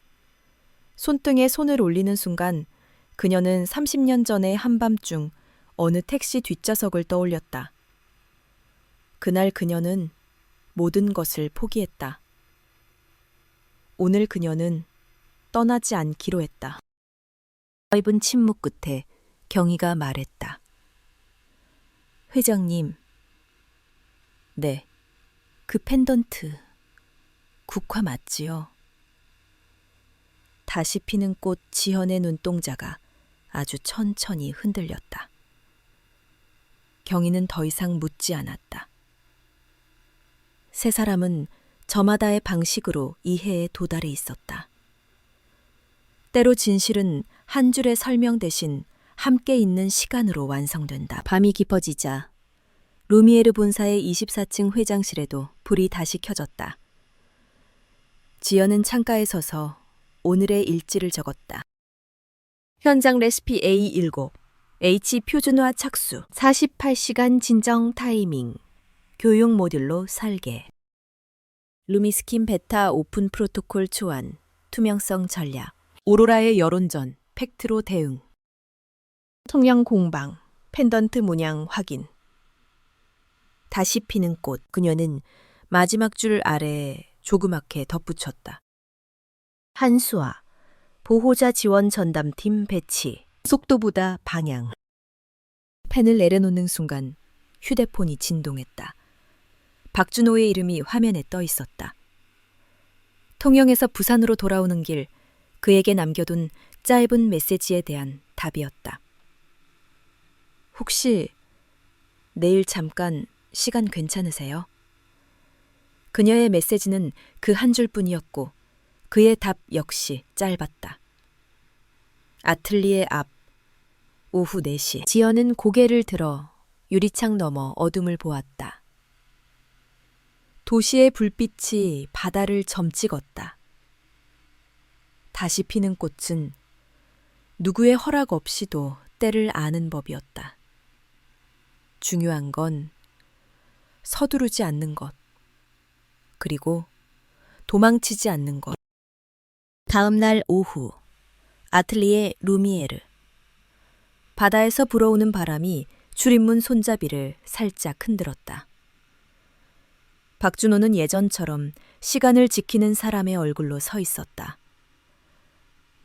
손등에 손을 올리는 순간 그녀는 30년 전의 한밤중 어느 택시 뒷좌석을 떠올렸다. 그날 그녀는 모든 것을 포기했다. 오늘 그녀는 떠나지 않기로 했다. 짧은 침묵 끝에 경희가 말했다. 회장님, 네, 그 펜던트 국화 맞지요? 다시 피는 꽃 지현의 눈동자가 아주 천천히 흔들렸다. 경희는 더 이상 묻지 않았다. 세 사람은 저마다의 방식으로 이해에 도달해 있었다. 때로 진실은 한 줄의 설명 대신 함께 있는 시간으로 완성된다. 밤이 깊어지자 루미에르 본사의 24층 회장실에도 불이 다시 켜졌다. 지연은 창가에 서서 오늘의 일지를 적었다. 현장 레시피 A17, H 표준화 착수, 48시간 진정 타이밍, 교육 모듈로 설계. 루미스킨 베타 오픈 프로토콜 초안, 투명성 전략, 오로라의 여론전, 팩트로 대응. 통영 공방, 펜던트 문양 확인. 다시 피는 꽃, 그녀는 마지막 줄 아래에 조그맣게 덧붙였다. 한수아, 보호자 지원 전담팀 배치, 속도보다 방향. 펜을 내려놓는 순간 휴대폰이 진동했다. 박준호의 이름이 화면에 떠 있었다. 통영에서 부산으로 돌아오는 길, 그에게 남겨둔 짧은 메시지에 대한 답이었다. 혹시 내일 잠깐 시간 괜찮으세요? 그녀의 메시지는 그 한 줄뿐이었고 그의 답 역시 짧았다. 아틀리에 앞 오후 4시. 지연은 고개를 들어 유리창 너머 어둠을 보았다. 도시의 불빛이 바다를 점찍었다. 다시 피는 꽃은 누구의 허락 없이도 때를 아는 법이었다. 중요한 건 서두르지 않는 것, 그리고 도망치지 않는 것. 다음 날 오후, 아틀리에 루미에르. 바다에서 불어오는 바람이 출입문 손잡이를 살짝 흔들었다. 박준호는 예전처럼 시간을 지키는 사람의 얼굴로 서 있었다.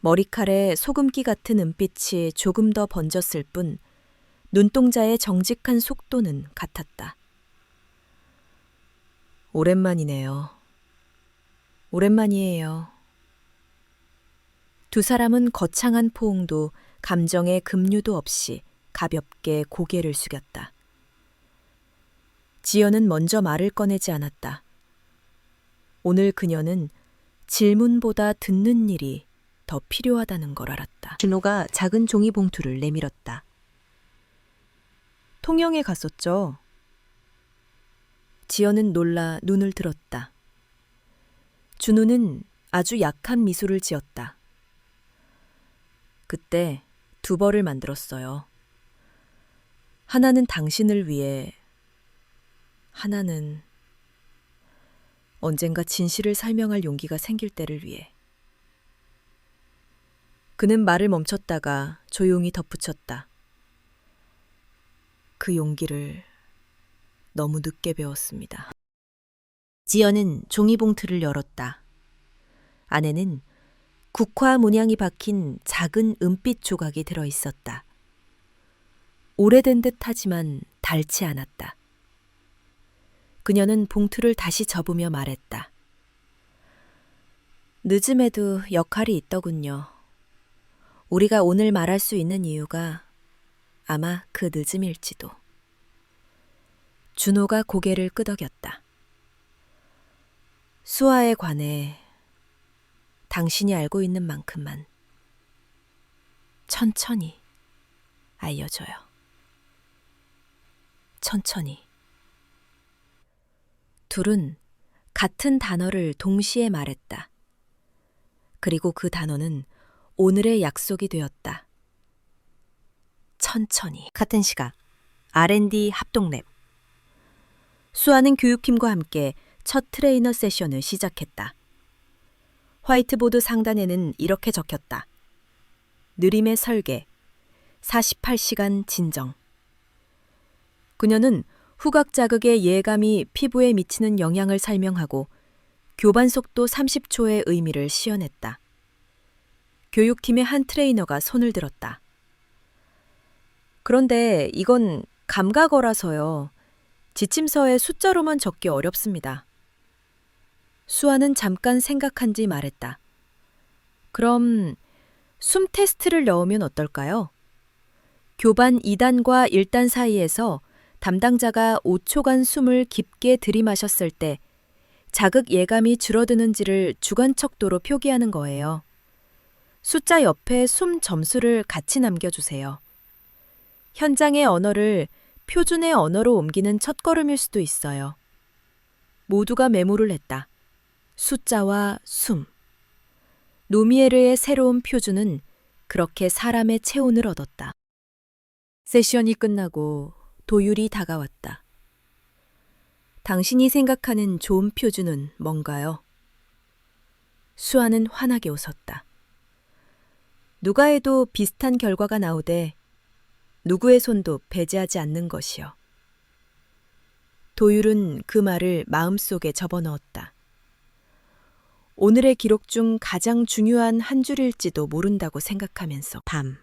머리칼에 소금기 같은 은빛이 조금 더 번졌을 뿐 눈동자의 정직한 속도는 같았다. 오랜만이네요. 오랜만이에요. 두 사람은 거창한 포옹도 감정의 급류도 없이 가볍게 고개를 숙였다. 지연은 먼저 말을 꺼내지 않았다. 오늘 그녀는 질문보다 듣는 일이 더 필요하다는 걸 알았다. 준호가 작은 종이 봉투를 내밀었다. 통영에 갔었죠? 지연은 놀라 눈을 들었다. 준호는 아주 약한 미소를 지었다. 그때 두 벌을 만들었어요. 하나는 당신을 위해, 하나는 언젠가 진실을 설명할 용기가 생길 때를 위해. 그는 말을 멈췄다가 조용히 덧붙였다. 그 용기를 너무 늦게 배웠습니다. 지연은 종이봉투를 열었다. 안에는 국화 문양이 박힌 작은 은빛 조각이 들어 있었다. 오래된 듯 하지만 닳지 않았다. 그녀는 봉투를 다시 접으며 말했다. 늦음에도 역할이 있더군요. 우리가 오늘 말할 수 있는 이유가 아마 그 늦음일지도. 준호가 고개를 끄덕였다. 수아에 관해 당신이 알고 있는 만큼만 천천히 알려줘요. 천천히. 둘은 같은 단어를 동시에 말했다. 그리고 그 단어는 오늘의 약속이 되었다. 천천히. 같은 시각 R&D 합동랩. 수아는 교육팀과 함께 첫 트레이너 세션을 시작했다. 화이트보드 상단에는 이렇게 적혔다. 느림의 설계, 48시간 진정. 그녀는 후각 자극의 예감이 피부에 미치는 영향을 설명하고 교반 속도 30초의 의미를 시연했다. 교육팀의 한 트레이너가 손을 들었다. 그런데 이건 감각어라서요. 지침서에 숫자로만 적기 어렵습니다. 수아는 잠깐 생각한 뒤 말했다. 그럼 숨 테스트를 넣으면 어떨까요? 교반 2단과 1단 사이에서 담당자가 5초간 숨을 깊게 들이마셨을 때 자극 예감이 줄어드는지를 주관척도로 표기하는 거예요. 숫자 옆에 숨 점수를 같이 남겨주세요. 현장의 언어를 표준의 언어로 옮기는 첫걸음일 수도 있어요. 모두가 메모를 했다. 숫자와 숨. 노미에르의 새로운 표준은 그렇게 사람의 체온을 얻었다. 세션이 끝나고 도율이 다가왔다. 당신이 생각하는 좋은 표준은 뭔가요? 수아는 환하게 웃었다. 누가 해도 비슷한 결과가 나오되 누구의 손도 배제하지 않는 것이요. 도율은 그 말을 마음속에 접어넣었다. 오늘의 기록 중 가장 중요한 한 줄일지도 모른다고 생각하면서 밤.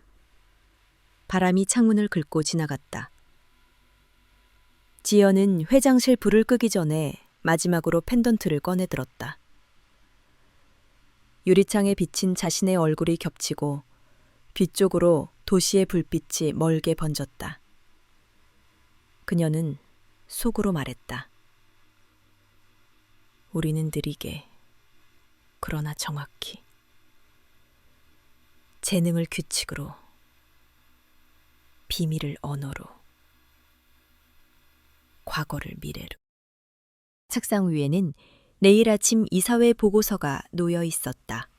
바람이 창문을 긁고 지나갔다. 지연은 회장실 불을 끄기 전에 마지막으로 펜던트를 꺼내들었다. 유리창에 비친 자신의 얼굴이 겹치고 빛 쪽으로 도시의 불빛이 멀게 번졌다. 그녀는 속으로 말했다. 우리는 느리게, 그러나 정확히. 재능을 규칙으로, 비밀을 언어로, 과거를 미래로. 책상 위에는 내일 아침 이사회 보고서가 놓여 있었다.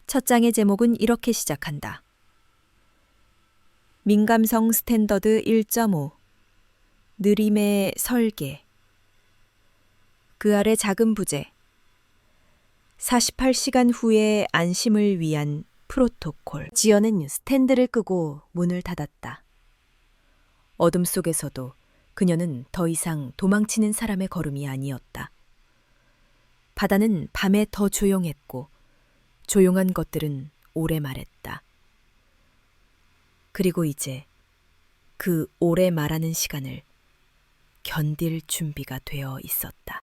첫 장의 제목은 이렇게 시작한다. 민감성 스탠더드 1.5 느림의 설계. 그 아래 작은 부제 48시간 후의 안심을 위한 프로토콜. 지연은 스탠드를 끄고 문을 닫았다. 어둠 속에서도 그녀는 더 이상 도망치는 사람의 걸음이 아니었다. 바다는 밤에 더 조용했고 조용한 것들은 오래 말했다. 그리고 이제 그 오래 말하는 시간을 견딜 준비가 되어 있었다.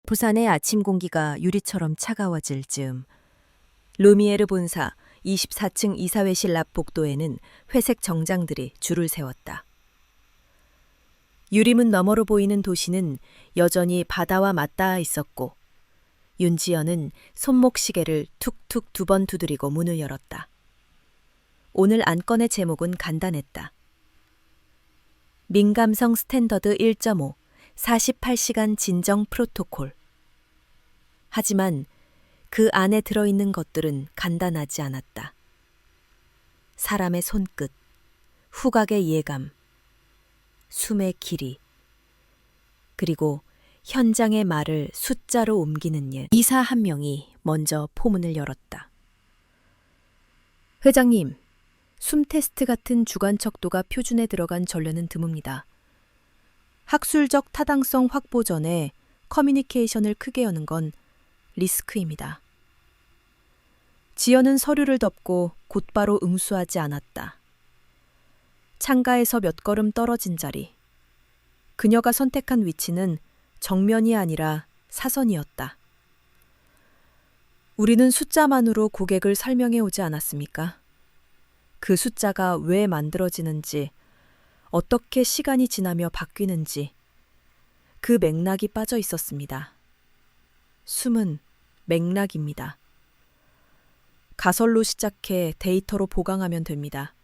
부산의 아침 공기가 유리처럼 차가워질 즈음 루미에르 본사 24층 이사회실 앞 복도에는 회색 정장들이 줄을 세웠다. 유리문 너머로 보이는 도시는 여전히 바다와 맞닿아 있었고 윤지연은 손목시계를 툭툭 2번 두드리고 문을 열었다. 오늘 안건의 제목은 간단했다. 민감성 스탠더드 1.5 48시간 진정 프로토콜. 하지만 그 안에 들어있는 것들은 간단하지 않았다. 사람의 손끝, 후각의 예감, 숨의 길이, 그리고 현장의 말을 숫자로 옮기는 일. 이사 한 명이 먼저 포문을 열었다. 회장님, 숨 테스트 같은 주관 척도가 표준에 들어간 전례는 드뭅니다. 학술적 타당성 확보 전에 커뮤니케이션을 크게 여는 건 리스크입니다. 지연은 서류를 덮고 곧바로 응수하지 않았다. 창가에서 몇 걸음 떨어진 자리. 그녀가 선택한 위치는 정면이 아니라 사선이었다. 우리는 숫자만으로 고객을 설명해 오지 않았습니까? 그 숫자가 왜 만들어지는지, 어떻게 시간이 지나며 바뀌는지, 그 맥락이 빠져 있었습니다. 숨은 맥락입니다. 가설로 시작해 데이터로 보강하면 됩니다.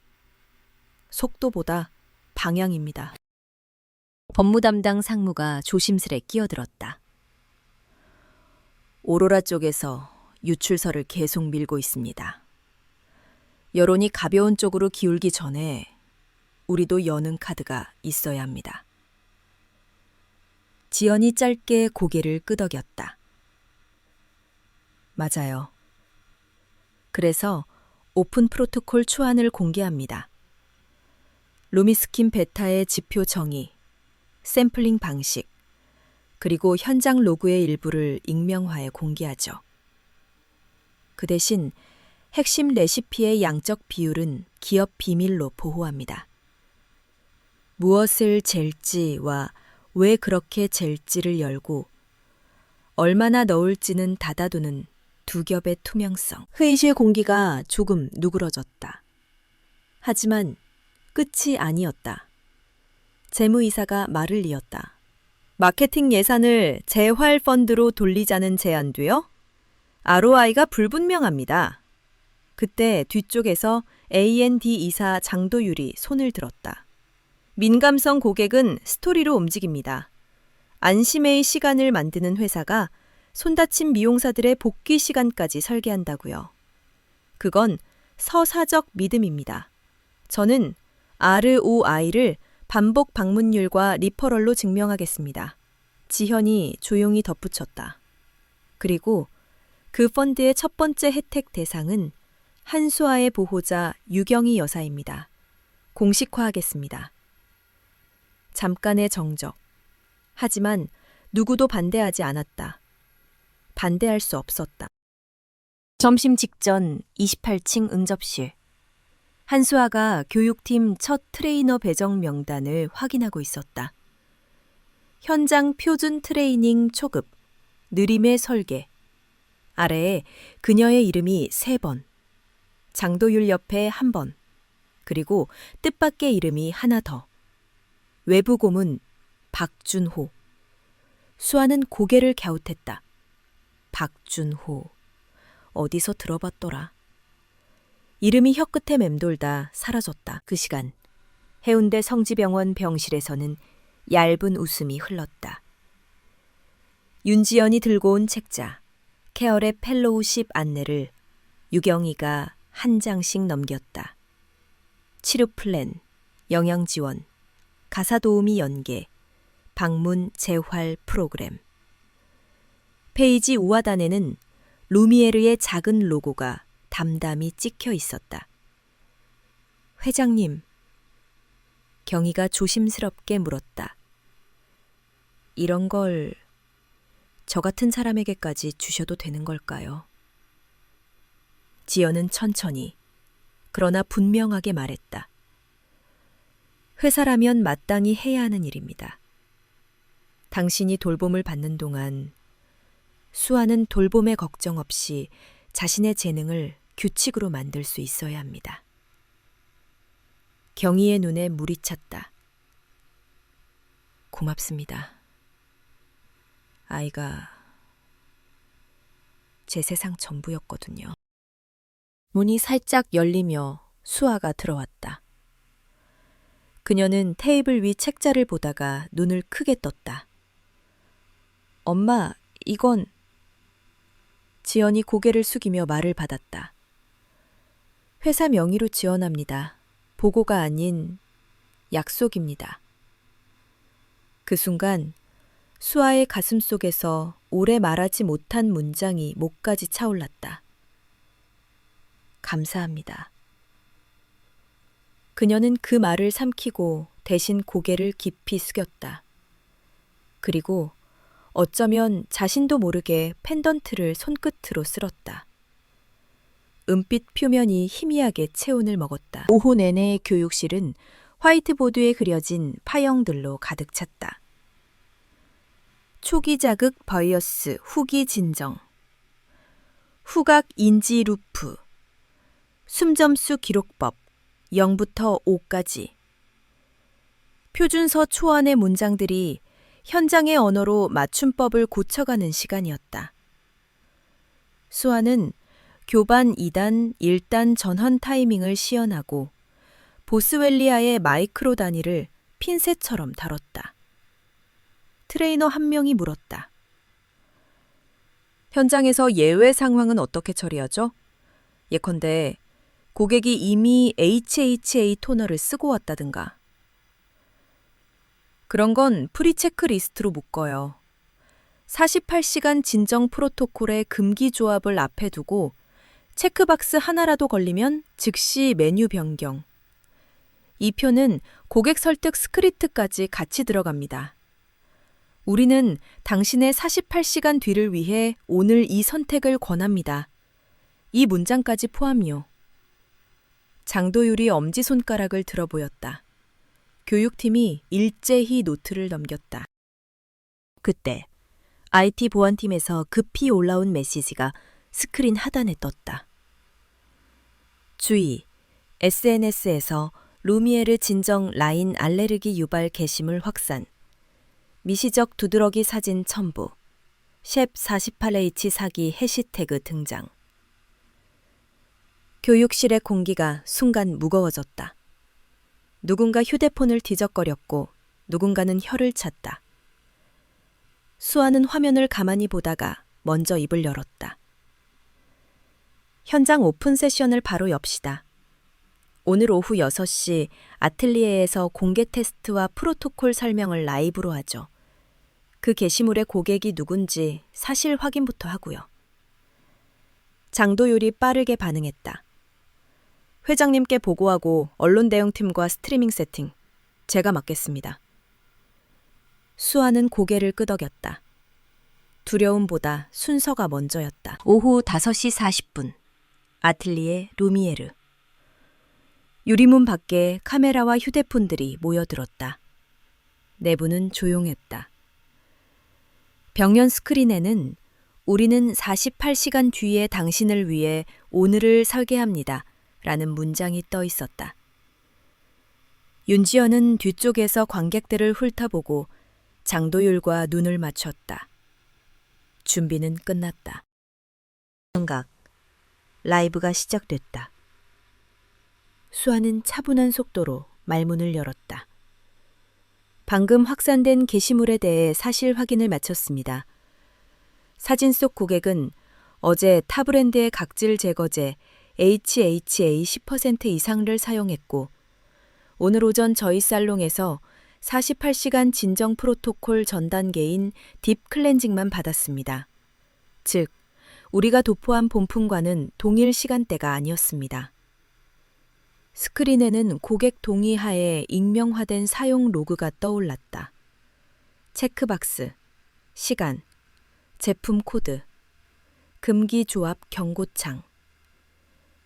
속도보다 방향입니다. 법무 담당 상무가 조심스레 끼어들었다. 오로라 쪽에서 유출서를 계속 밀고 있습니다. 여론이 가벼운 쪽으로 기울기 전에 우리도 여는 카드가 있어야 합니다. 지연이 짧게 고개를 끄덕였다. 맞아요. 그래서 오픈 프로토콜 초안을 공개합니다. 루미스킨 베타의 지표 정의, 샘플링 방식, 그리고 현장 로그의 일부를 익명화해 공개하죠. 그 대신 핵심 레시피의 양적 비율은 기업 비밀로 보호합니다. 무엇을 잴지와 왜 그렇게 잴지를 열고 얼마나 넣을지는 닫아두는 두 겹의 투명성. 회의실 공기가 조금 누그러졌다. 하지만 끝이 아니었다. 재무이사가 말을 이었다. 마케팅 예산을 재활 펀드로 돌리자는 제안도요? ROI가 불분명합니다. 그때 뒤쪽에서 A&D 이사 장도율이 손을 들었다. 민감성 고객은 스토리로 움직입니다. 안심의 시간을 만드는 회사가 손 다친 미용사들의 복귀 시간까지 설계한다고요. 그건 서사적 믿음입니다. 저는 ROI를 반복 방문율과 리퍼럴로 증명하겠습니다. 지현이 조용히 덧붙였다. 그리고 그 펀드의 첫 번째 혜택 대상은 한수아의 보호자 유경희 여사입니다. 공식화하겠습니다. 잠깐의 정적. 하지만 누구도 반대하지 않았다. 반대할 수 없었다. 점심 직전 28층 응접실. 한수아가 교육팀 첫 트레이너 배정 명단을 확인하고 있었다. 현장 표준 트레이닝 초급, 느림의 설계. 아래에 그녀의 이름이 3번, 장도율 옆에 1번, 그리고 뜻밖의 이름이 하나 더. 외부 고문 박준호. 수아는 고개를 갸웃했다. 박준호. 어디서 들어봤더라. 이름이 혀끝에 맴돌다 사라졌다. 그 시간 해운대 성지병원 병실에서는 얇은 웃음이 흘렀다. 윤지연이 들고 온 책자, 케어의 펠로우십 안내를 유경이가 한 장씩 넘겼다. 치료 플랜, 영양 지원, 가사 도우미 연계, 방문 재활 프로그램. 페이지 우하단에는 루미에르의 작은 로고가 담담히 찍혀 있었다. 회장님, 경희가 조심스럽게 물었다. 이런 걸 저 같은 사람에게까지 주셔도 되는 걸까요? 지연은 천천히, 그러나 분명하게 말했다. 회사라면 마땅히 해야 하는 일입니다. 당신이 돌봄을 받는 동안 수아는 돌봄의 걱정 없이 자신의 재능을 규칙으로 만들 수 있어야 합니다. 경희의 눈에 물이 찼다. 고맙습니다. 아이가 제 세상 전부였거든요. 문이 살짝 열리며 수아가 들어왔다. 그녀는 테이블 위 책자를 보다가 눈을 크게 떴다. 엄마, 이건... 지연이 고개를 숙이며 말을 받았다. 회사 명의로 지원합니다. 보고가 아닌 약속입니다. 그 순간 수아의 가슴 속에서 오래 말하지 못한 문장이 목까지 차올랐다. 감사합니다. 그녀는 그 말을 삼키고 대신 고개를 깊이 숙였다. 그리고 어쩌면 자신도 모르게 펜던트를 손끝으로 쓸었다. 은빛 표면이 희미하게 체온을 먹었다. 오후 내내 교육실은 화이트보드에 그려진 파형들로 가득 찼다. 초기 자극 바이어스 후기 진정, 후각 인지 루프, 숨점수 기록법 0부터 5까지. 표준서 초안의 문장들이 현장의 언어로 맞춤법을 고쳐가는 시간이었다. 수아는 교반 2단 1단 전환 타이밍을 시연하고 보스웰리아의 마이크로 단위를 핀셋처럼 다뤘다. 트레이너 한 명이 물었다. 현장에서 예외 상황은 어떻게 처리하죠? 예컨대 고객이 이미 HHA 토너를 쓰고 왔다든가. 그런 건 프리체크 리스트로 묶어요. 48시간 진정 프로토콜의 금기 조합을 앞에 두고 체크박스 하나라도 걸리면 즉시 메뉴 변경. 이 표는 고객 설득 스크립트까지 같이 들어갑니다. 우리는 당신의 48시간 뒤를 위해 오늘 이 선택을 권합니다. 이 문장까지 포함이요. 장도율이 엄지손가락을 들어 보였다. 교육팀이 일제히 노트를 넘겼다. 그때 IT 보안팀에서 급히 올라온 메시지가 스크린 하단에 떴다. 주의! SNS에서 루미에르 진정 라인 알레르기 유발 게시물 확산. 미시적 두드러기 사진 첨부. 셰프 48H 사기 해시태그 등장. 교육실의 공기가 순간 무거워졌다. 누군가 휴대폰을 뒤적거렸고 누군가는 혀를 찼다. 수아는 화면을 가만히 보다가 먼저 입을 열었다. 현장 오픈 세션을 바로 엽시다. 오늘 오후 6시 아틀리에에서 공개 테스트와 프로토콜 설명을 라이브로 하죠. 그 게시물의 고객이 누군지 사실 확인부터 하고요. 장도율이 빠르게 반응했다. 회장님께 보고하고 언론 대응팀과 스트리밍 세팅, 제가 맡겠습니다. 수아는 고개를 끄덕였다. 두려움보다 순서가 먼저였다. 오후 5시 40분, 아틀리에 루미에르. 유리문 밖에 카메라와 휴대폰들이 모여들었다. 내부는 조용했다. 벽면 스크린에는 우리는 48시간 뒤에 당신을 위해 오늘을 설계합니다. 라는 문장이 떠 있었다. 윤지연은 뒤쪽에서 관객들을 훑어보고 장도율과 눈을 맞췄다. 준비는 끝났다. 정각, 라이브가 시작됐다. 수아는 차분한 속도로 말문을 열었다. 방금 확산된 게시물에 대해 사실 확인을 마쳤습니다. 사진 속 고객은 어제 타 브랜드의 각질 제거제 HHA 10% 이상을 사용했고 오늘 오전 저희 살롱에서 48시간 진정 프로토콜 전 단계인 딥 클렌징만 받았습니다. 즉, 우리가 도포한 본품과는 동일 시간대가 아니었습니다. 스크린에는 고객 동의 하에 익명화된 사용 로그가 떠올랐다. 체크박스, 시간, 제품 코드, 금기 조합 경고창.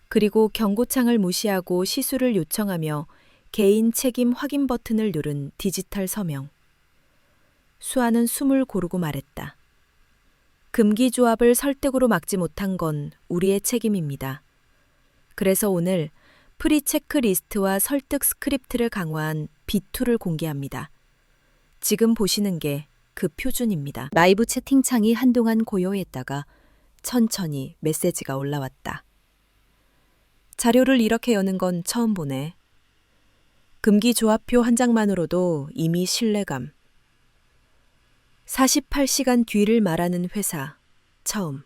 그리고 경고창을 무시하고 시술을 요청하며 개인 책임 확인 버튼을 누른 디지털 서명. 수아는 숨을 고르고 말했다. 금기 조합을 설득으로 막지 못한 건 우리의 책임입니다. 그래서 오늘 프리 체크리스트와 설득 스크립트를 강화한 B2를 공개합니다. 지금 보시는 게 그 표준입니다. 라이브 채팅창이 한동안 고요했다가 천천히 메시지가 올라왔다. 자료를 이렇게 여는 건 처음 보네. 금기 조합표 한 장만으로도 이미 신뢰감. 48시간 뒤를 말하는 회사, 처음.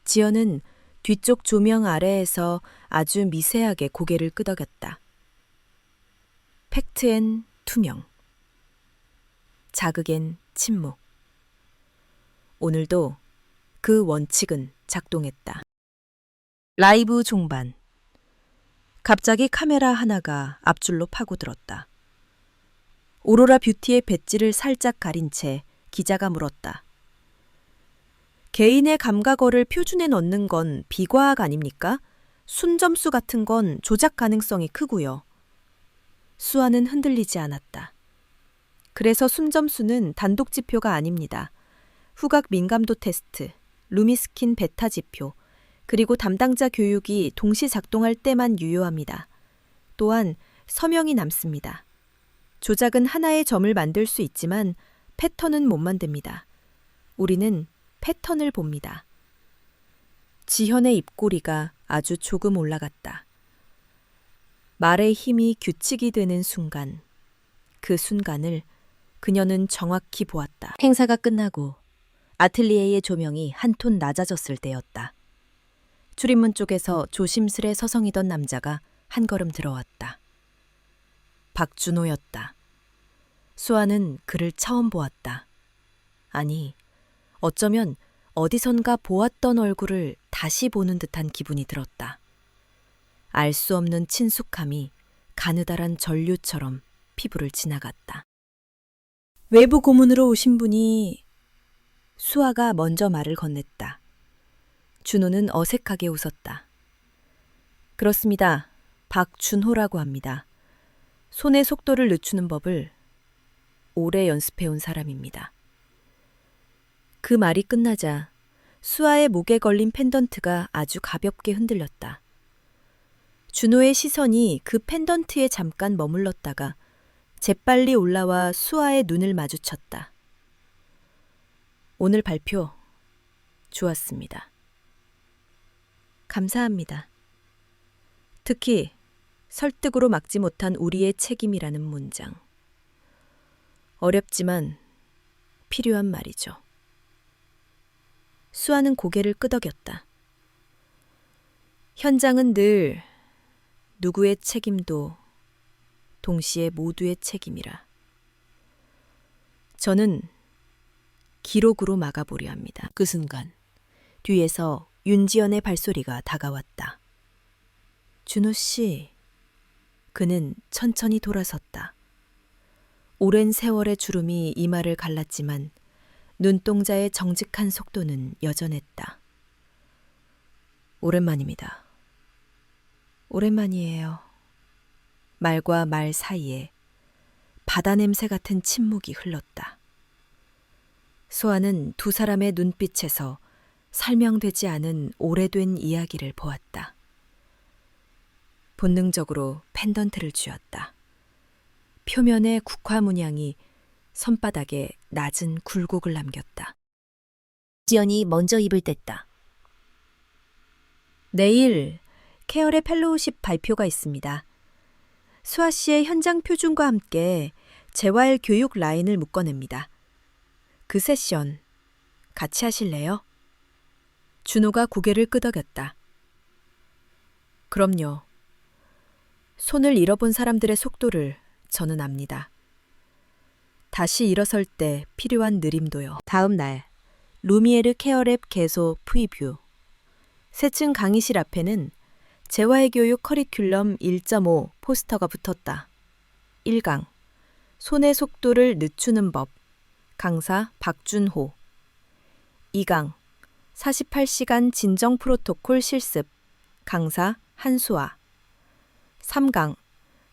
지연은 뒤쪽 조명 아래에서 아주 미세하게 고개를 끄덕였다. 팩트엔 투명. 자극엔 침묵. 오늘도 그 원칙은 작동했다. 라이브 종반. 갑자기 카메라 하나가 앞줄로 파고들었다. 오로라 뷰티의 배지를 살짝 가린 채 기자가 물었다. 개인의 감각어를 표준에 넣는 건 비과학 아닙니까? 순점수 같은 건 조작 가능성이 크고요. 수아는 흔들리지 않았다. 그래서 순점수는 단독 지표가 아닙니다. 후각 민감도 테스트, 루미스킨 베타 지표, 그리고 담당자 교육이 동시 작동할 때만 유효합니다. 또한 서명이 남습니다. 조작은 하나의 점을 만들 수 있지만 패턴은 못 만듭니다. 우리는 패턴을 봅니다. 지현의 입꼬리가 아주 조금 올라갔다. 말의 힘이 규칙이 되는 순간, 그 순간을 그녀는 정확히 보았다. 행사가 끝나고 아틀리에의 조명이 한 톤 낮아졌을 때였다. 출입문 쪽에서 조심스레 서성이던 남자가 한 걸음 들어왔다. 박준호였다. 수아는 그를 처음 보았다. 아니, 어쩌면 어디선가 보았던 얼굴을 다시 보는 듯한 기분이 들었다. 알 수 없는 친숙함이 가느다란 전류처럼 피부를 지나갔다. 외부 고문으로 오신 분이... 수아가 먼저 말을 건넸다. 준호는 어색하게 웃었다. 그렇습니다. 박준호라고 합니다. 손의 속도를 늦추는 법을 오래 연습해온 사람입니다. 그 말이 끝나자 수아의 목에 걸린 펜던트가 아주 가볍게 흔들렸다. 준호의 시선이 그 펜던트에 잠깐 머물렀다가 재빨리 올라와 수아의 눈을 마주쳤다. 오늘 발표 좋았습니다. 감사합니다. 특히 설득으로 막지 못한 우리의 책임이라는 문장. 어렵지만 필요한 말이죠. 수아는 고개를 끄덕였다. 현장은 늘 누구의 책임도 동시에 모두의 책임이라. 저는 기록으로 막아보려 합니다. 그 순간 뒤에서 윤지연의 발소리가 다가왔다. 준호 씨. 그는 천천히 돌아섰다. 오랜 세월의 주름이 이마를 갈랐지만 눈동자의 정직한 속도는 여전했다. 오랜만입니다. 오랜만이에요. 말과 말 사이에 바다 냄새 같은 침묵이 흘렀다. 수아는 두 사람의 눈빛에서 설명되지 않은 오래된 이야기를 보았다. 본능적으로 펜던트를 쥐었다. 표면의 국화 문양이 손바닥에 낮은 굴곡을 남겼다. 지연이 먼저 입을 뗐다. 내일 케어의 펠로우십 발표가 있습니다. 수아 씨의 현장 표준과 함께 재활 교육 라인을 묶어냅니다. 그 세션 같이 하실래요? 준호가 고개를 끄덕였다. 그럼요. 손을 잃어본 사람들의 속도를 저는 압니다. 다시 일어설 때 필요한 느림도요. 다음 날, 루미에르 케어랩 개소 프리뷰. 새층 강의실 앞에는 재화의 교육 커리큘럼 1.5 포스터가 붙었다. 1강, 손의 속도를 늦추는 법. 강사 박준호. 2강, 48시간 진정 프로토콜 실습. 강사 한수아. 3강,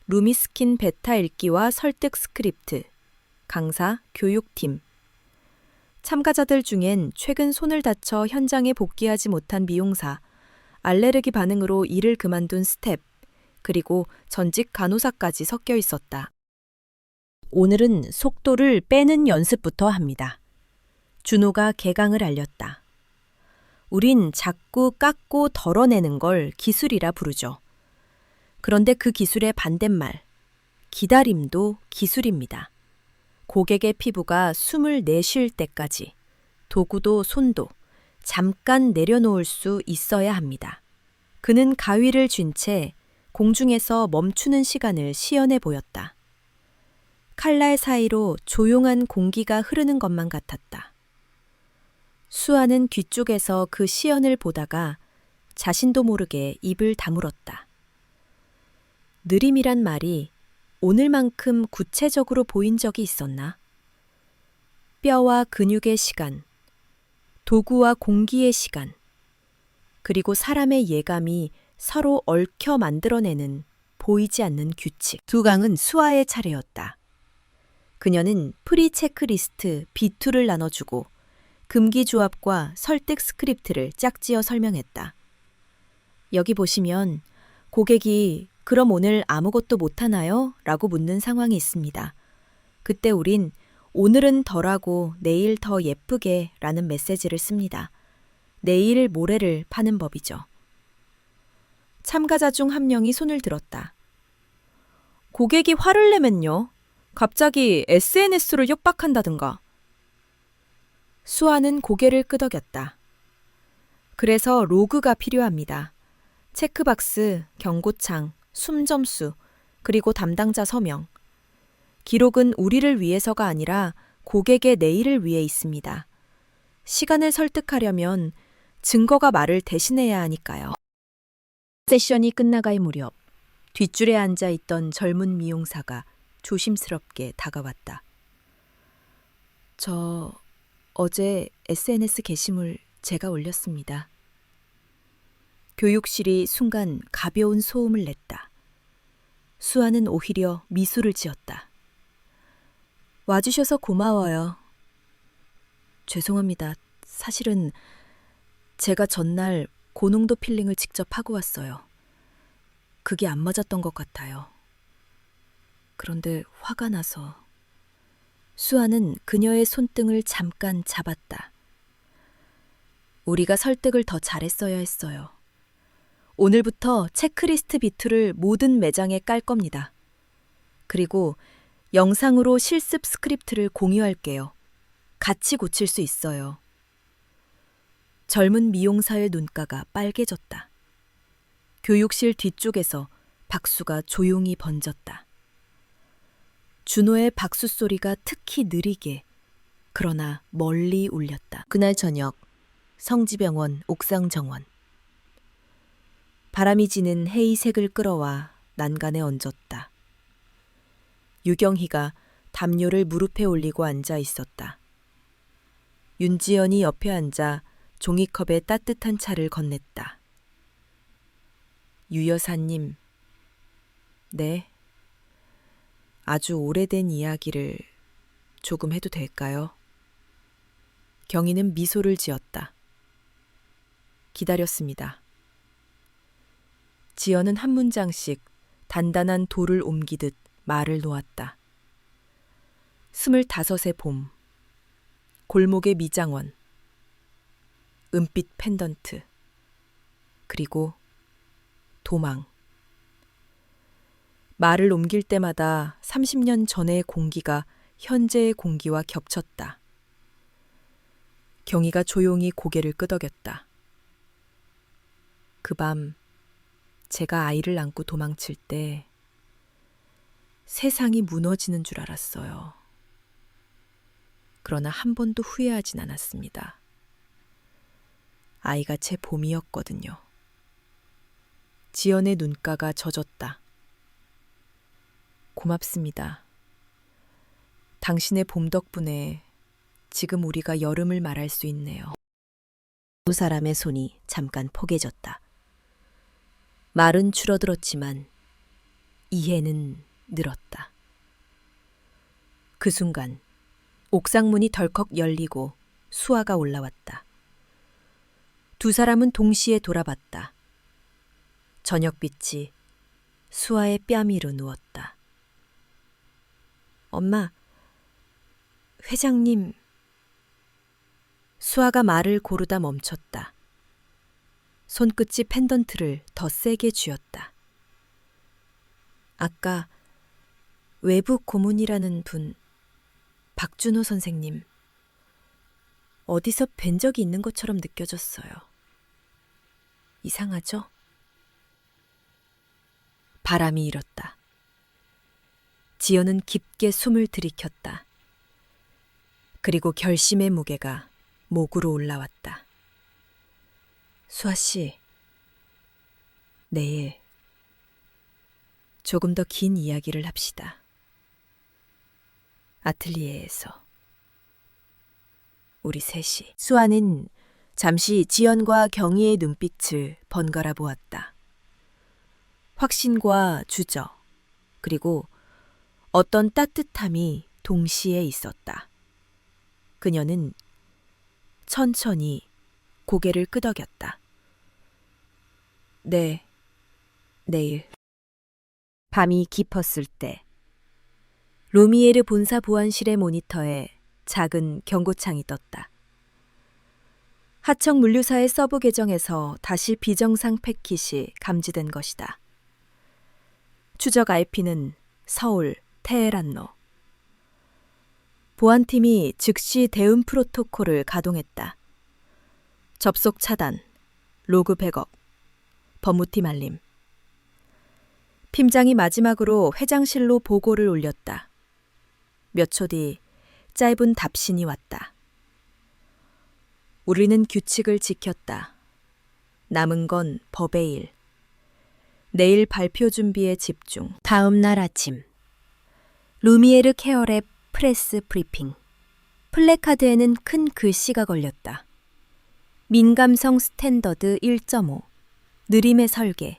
루미스킨 베타 읽기와 설득 스크립트. 강사 교육팀. 참가자들 중엔 최근 손을 다쳐 현장에 복귀하지 못한 미용사, 알레르기 반응으로 일을 그만둔 스텝, 그리고 전직 간호사까지 섞여 있었다. 오늘은 속도를 빼는 연습부터 합니다. 준호가 개강을 알렸다. 우린 자꾸 깎고 덜어내는 걸 기술이라 부르죠. 그런데 그 기술의 반대말, 기다림도 기술입니다. 고객의 피부가 숨을 내쉴 때까지 도구도 손도 잠깐 내려놓을 수 있어야 합니다. 그는 가위를 쥔 채 공중에서 멈추는 시간을 시연해 보였다. 칼날 사이로 조용한 공기가 흐르는 것만 같았다. 수아는 뒤쪽에서 그 시연을 보다가 자신도 모르게 입을 다물었다. 느림이란 말이 오늘만큼 구체적으로 보인 적이 있었나? 뼈와 근육의 시간, 도구와 공기의 시간, 그리고 사람의 예감이 서로 얽혀 만들어내는 보이지 않는 규칙. 두 강은 수아의 차례였다. 그녀는 프리 체크리스트 B2를 나눠주고 금기 조합과 설득 스크립트를 짝지어 설명했다. 여기 보시면 고객이 그럼 오늘 아무것도 못하나요? 라고 묻는 상황이 있습니다. 그때 우린 오늘은 덜하고 내일 더 예쁘게 라는 메시지를 씁니다. 내일 모레를 파는 법이죠. 참가자 중 한 명이 손을 들었다. 고객이 화를 내면요? 갑자기 SNS로 협박한다든가. 수아는 고개를 끄덕였다. 그래서 로그가 필요합니다. 체크박스, 경고창, 숨점수, 그리고 담당자 서명. 기록은 우리를 위해서가 아니라 고객의 내일을 위해 있습니다. 시간을 설득하려면 증거가 말을 대신해야 하니까요. 세션이 끝나갈 무렵 뒷줄에 앉아 있던 젊은 미용사가 조심스럽게 다가왔다. 저 어제 SNS 게시물 제가 올렸습니다. 교육실이 순간 가벼운 소음을 냈다. 수아는 오히려 미소를 지었다. 와주셔서 고마워요. 죄송합니다. 사실은 제가 전날 고농도 필링을 직접 하고 왔어요. 그게 안 맞았던 것 같아요. 그런데 화가 나서. 수아는 그녀의 손등을 잠깐 잡았다. 우리가 설득을 더 잘했어야 했어요. 오늘부터 체크리스트 B2를 모든 매장에 깔 겁니다. 그리고 영상으로 실습 스크립트를 공유할게요. 같이 고칠 수 있어요. 젊은 미용사의 눈가가 빨개졌다. 교육실 뒤쪽에서 박수가 조용히 번졌다. 준호의 박수 소리가 특히 느리게, 그러나 멀리 울렸다. 그날 저녁, 성지병원 옥상 정원. 바람이 지는 헤이색을 끌어와 난간에 얹었다. 유경희가 담요를 무릎에 올리고 앉아 있었다. 윤지연이 옆에 앉아 종이컵에 따뜻한 차를 건넸다. 유 여사님, 네. 아주 오래된 이야기를 조금 해도 될까요? 경희는 미소를 지었다. 기다렸습니다. 지연은 한 문장씩 단단한 돌을 옮기듯 말을 놓았다. 25의 봄, 골목의 미장원, 은빛 펜던트, 그리고 도망. 말을 옮길 때마다 30년 전의 공기가 현재의 공기와 겹쳤다. 경희가 조용히 고개를 끄덕였다. 그 밤 제가 아이를 안고 도망칠 때 세상이 무너지는 줄 알았어요. 그러나 한 번도 후회하진 않았습니다. 아이가 제 봄이었거든요. 지연의 눈가가 젖었다. 고맙습니다. 당신의 봄 덕분에 지금 우리가 여름을 말할 수 있네요. 두 사람의 손이 잠깐 포개졌다. 말은 줄어들었지만 이해는 늘었다. 그 순간 옥상 문이 덜컥 열리고 수아가 올라왔다. 두 사람은 동시에 돌아봤다. 저녁빛이 수아의 뺨 위로 누웠다. 엄마, 회장님. 수아가 말을 고르다 멈췄다. 손끝이 펜던트를 더 세게 쥐었다. 아까 외부 고문이라는 분, 박준호 선생님, 어디서 뵌 적이 있는 것처럼 느껴졌어요. 이상하죠? 바람이 일었다. 지연은 깊게 숨을 들이켰다. 그리고 결심의 무게가 목으로 올라왔다. 수아 씨, 내일 조금 더 긴 이야기를 합시다. 아틀리에에서 우리 셋이. 수아는 잠시 지연과 경희의 눈빛을 번갈아 보았다. 확신과 주저, 그리고 어떤 따뜻함이 동시에 있었다. 그녀는 천천히 고개를 끄덕였다. 네, 내일. 밤이 깊었을 때 루미에르 본사 보안실의 모니터에 작은 경고창이 떴다. 하청 물류사의 서브 계정에서 다시 비정상 패킷이 감지된 것이다. 추적 IP는 서울, 테헤란로. 보안팀이 즉시 대응 프로토콜을 가동했다. 접속 차단, 로그 백업, 법무팀 알림. 팀장이 마지막으로 회장실로 보고를 올렸다. 몇 초 뒤 짧은 답신이 왔다. 우리는 규칙을 지켰다. 남은 건 법의 일. 내일 발표 준비에 집중. 다음 날 아침. 루미에르 케어랩 프레스 브리핑. 플래카드에는 큰 글씨가 걸렸다. 민감성 스탠더드 1.5. 느림의 설계.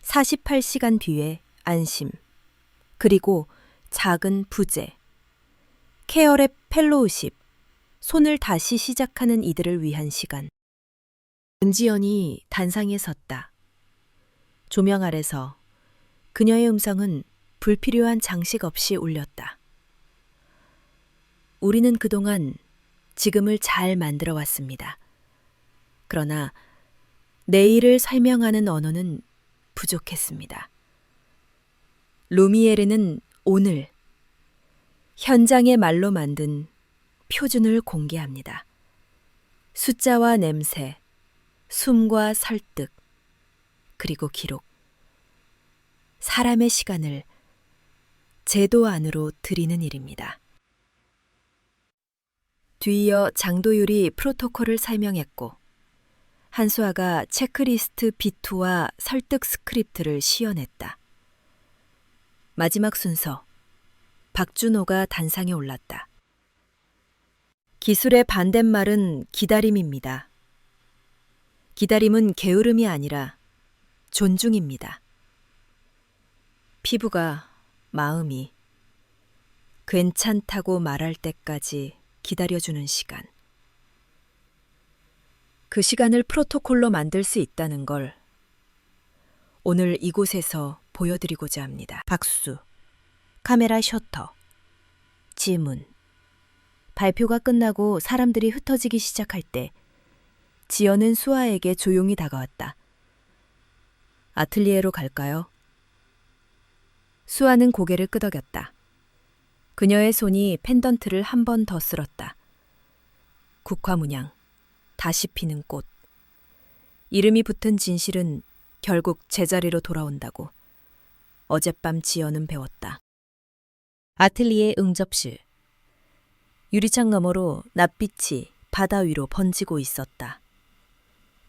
48시간 뒤에 안심. 그리고 작은 부재. 케어랩 펠로우십. 손을 다시 시작하는 이들을 위한 시간. 은지연이 단상에 섰다. 조명 아래서 그녀의 음성은 불필요한 장식 없이 울렸다. 우리는 그동안 지금을 잘 만들어 왔습니다. 그러나 내일을 설명하는 언어는 부족했습니다. 루미에르는 오늘 현장의 말로 만든 표준을 공개합니다. 숫자와 냄새, 숨과 설득, 그리고 기록. 사람의 시간을 제도 안으로 들이는 일입니다. 뒤이어 장도율이 프로토콜을 설명했고 한수아가 체크리스트 B2와 설득 스크립트를 시연했다. 마지막 순서, 박준호가 단상에 올랐다. 기술의 반대말은 기다림입니다. 기다림은 게으름이 아니라 존중입니다. 피부가, 마음이 괜찮다고 말할 때까지 기다려주는 시간. 그 시간을 프로토콜로 만들 수 있다는 걸 오늘 이곳에서 보여드리고자 합니다. 박수, 카메라 셔터, 지문. 발표가 끝나고 사람들이 흩어지기 시작할 때 지연은 수아에게 조용히 다가왔다. 아틀리에로 갈까요? 수아는 고개를 끄덕였다. 그녀의 손이 펜던트를 한 번 더 쓸었다. 국화문양, 다시 피는 꽃. 이름이 붙은 진실은 결국 제자리로 돌아온다고 어젯밤 지연은 배웠다. 아틀리에 응접실. 유리창 너머로 낯빛이 바다 위로 번지고 있었다.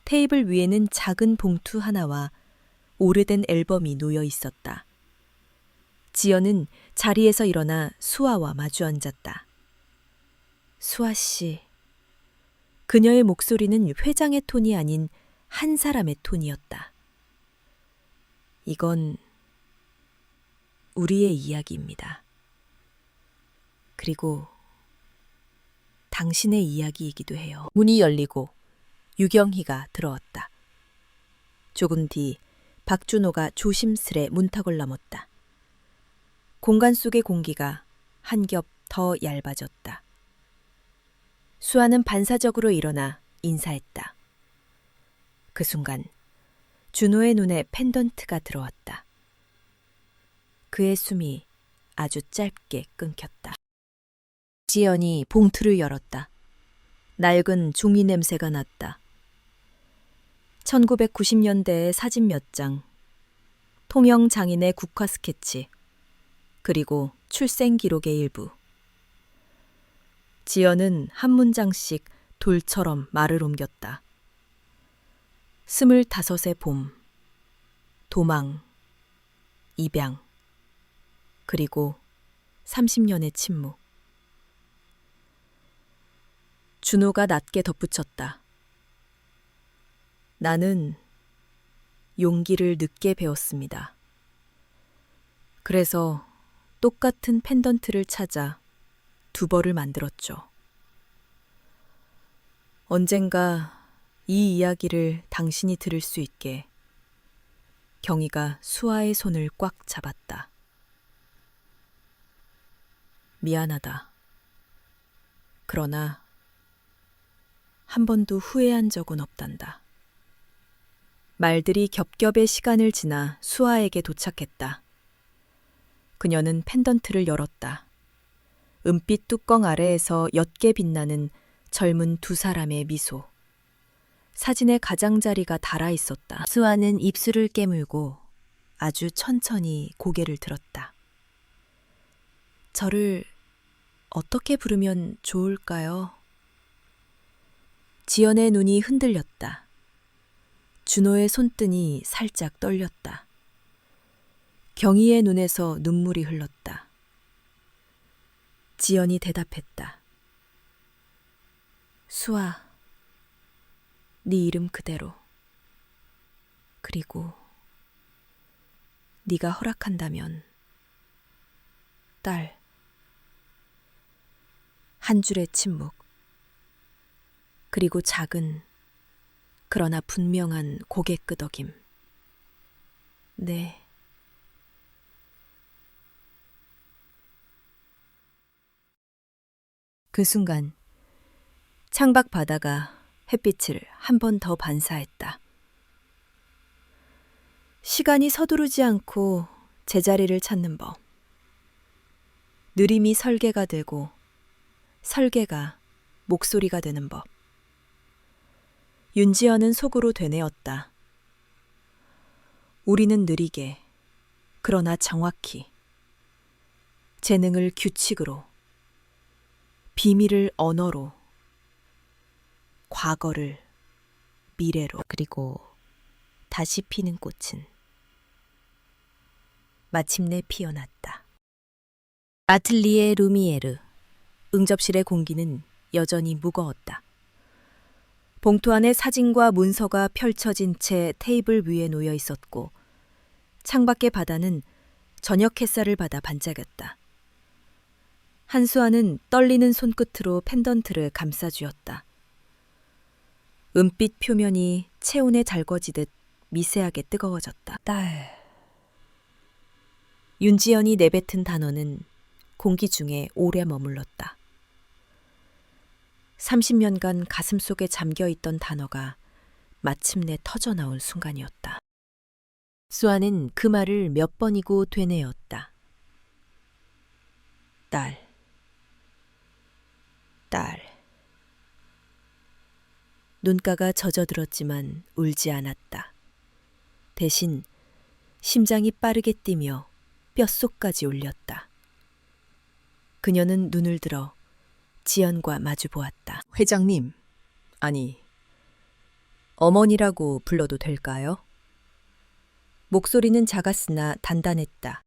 테이블 위에는 작은 봉투 하나와 오래된 앨범이 놓여 있었다. 지연은 자리에서 일어나 수아와 마주 앉았다. 수아 씨. 그녀의 목소리는 회장의 톤이 아닌 한 사람의 톤이었다. 이건 우리의 이야기입니다. 그리고 당신의 이야기이기도 해요. 문이 열리고 유경희가 들어왔다. 조금 뒤 박준호가 조심스레 문턱을 넘었다. 공간 속의 공기가 한 겹 더 얇아졌다. 수아는 반사적으로 일어나 인사했다. 그 순간 준호의 눈에 펜던트가 들어왔다. 그의 숨이 아주 짧게 끊겼다. 지연이 봉투를 열었다. 낡은 종이 냄새가 났다. 1990년대의 사진 몇 장, 통영 장인의 국화 스케치, 그리고 출생 기록의 일부. 지연은 한 문장씩 돌처럼 말을 옮겼다. 25의 봄, 도망, 입양, 그리고 30년의 침묵. 준호가 낮게 덧붙였다. 나는 용기를 늦게 배웠습니다. 그래서 똑같은 펜던트를 찾아 두 벌을 만들었죠. 언젠가 이 이야기를 당신이 들을 수 있게. 경희가 수아의 손을 꽉 잡았다. 미안하다. 그러나 한 번도 후회한 적은 없단다. 말들이 겹겹의 시간을 지나 수아에게 도착했다. 그녀는 펜던트를 열었다. 은빛 뚜껑 아래에서 옅게 빛나는 젊은 두 사람의 미소. 사진의 가장자리가 달아 있었다. 수아는 입술을 깨물고 아주 천천히 고개를 들었다. 저를 어떻게 부르면 좋을까요? 지연의 눈이 흔들렸다. 준호의 손등이 살짝 떨렸다. 경희의 눈에서 눈물이 흘렀다. 지연이 대답했다. 수아, 네 이름 그대로. 그리고 네가 허락한다면 딸. 한 줄의 침묵. 그리고 작은 그러나 분명한 고개 끄덕임. 네. 그 순간 창밖 바다가 햇빛을 한 번 더 반사했다. 시간이 서두르지 않고 제자리를 찾는 법. 느림이 설계가 되고 설계가 목소리가 되는 법. 윤지연은 속으로 되뇌었다. 우리는 느리게, 그러나 정확히, 재능을 규칙으로, 비밀을 언어로, 과거를 미래로, 그리고 다시 피는 꽃은 마침내 피어났다. 아틀리에 루미에르. 응접실의 공기는 여전히 무거웠다. 봉투 안에 사진과 문서가 펼쳐진 채 테이블 위에 놓여 있었고 창밖의 바다는 저녁 햇살을 받아 반짝였다. 한수아는 떨리는 손끝으로 펜던트를 감싸쥐었다. 은빛 표면이 체온에 달궈지듯 미세하게 뜨거워졌다. 딸. 윤지연이 내뱉은 단어는 공기 중에 오래 머물렀다. 30년간 가슴속에 잠겨있던 단어가 마침내 터져나온 순간이었다. 수아는 그 말을 몇 번이고 되뇌었다. 딸. 딸. 눈가가 젖어들었지만 울지 않았다. 대신 심장이 빠르게 뛰며 뼛속까지 울렸다. 그녀는 눈을 들어 지연과 마주 보았다. 회장님, 아니, 어머니라고 불러도 될까요? 목소리는 작았으나 단단했다.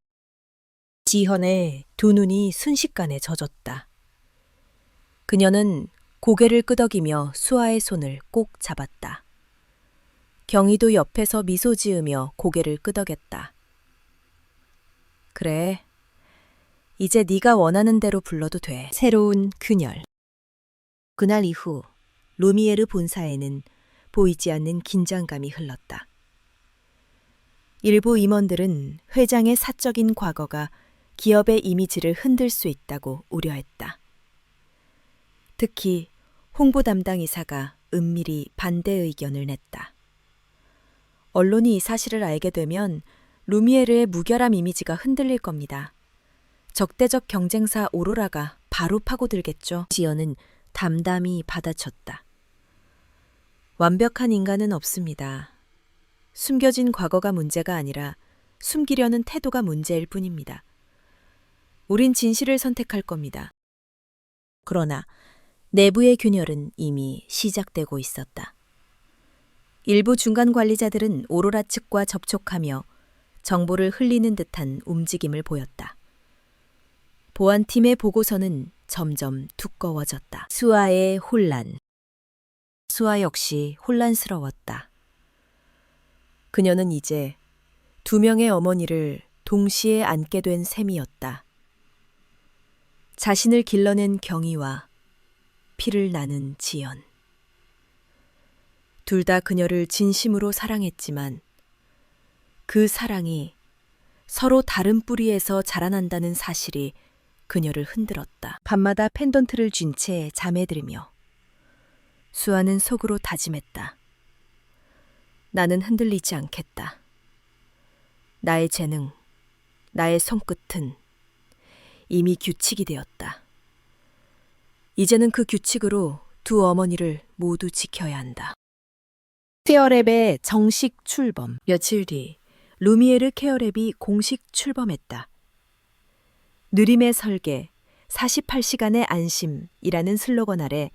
지현의 두 눈이 순식간에 젖었다. 그녀는 고개를 끄덕이며 수아의 손을 꼭 잡았다. 경희도 옆에서 미소 지으며 고개를 끄덕였다. 그래, 이제 네가 원하는 대로 불러도 돼. 새로운 그녀. 그날 이후 루미에르 본사에는 보이지 않는 긴장감이 흘렀다. 일부 임원들은 회장의 사적인 과거가 기업의 이미지를 흔들 수 있다고 우려했다. 특히 홍보 담당 이사가 은밀히 반대 의견을 냈다. 언론이 이 사실을 알게 되면 루미에르의 무결함 이미지가 흔들릴 겁니다. 적대적 경쟁사 오로라가 바로 파고들겠죠. 지연은 담담히 받아쳤다. 완벽한 인간은 없습니다. 숨겨진 과거가 문제가 아니라 숨기려는 태도가 문제일 뿐입니다. 우린 진실을 선택할 겁니다. 그러나 내부의 균열은 이미 시작되고 있었다. 일부 중간 관리자들은 오로라 측과 접촉하며 정보를 흘리는 듯한 움직임을 보였다. 보안팀의 보고서는 점점 두꺼워졌다. 수아의 혼란. 수아 역시 혼란스러웠다. 그녀는 이제 두 명의 어머니를 동시에 안게 된 셈이었다. 자신을 길러낸 경희와 피를 나눈 지연. 둘 다 그녀를 진심으로 사랑했지만 그 사랑이 서로 다른 뿌리에서 자라난다는 사실이 그녀를 흔들었다. 밤마다 펜던트를 쥔 채 잠에 들며 수아는 속으로 다짐했다. 나는 흔들리지 않겠다. 나의 재능, 나의 손끝은 이미 규칙이 되었다. 이제는 그 규칙으로 두 어머니를 모두 지켜야 한다. 케어랩의 정식 출범. 며칠 뒤 루미에르 케어랩이 공식 출범했다. 느림의 설계, 48시간의 안심이라는 슬로건 아래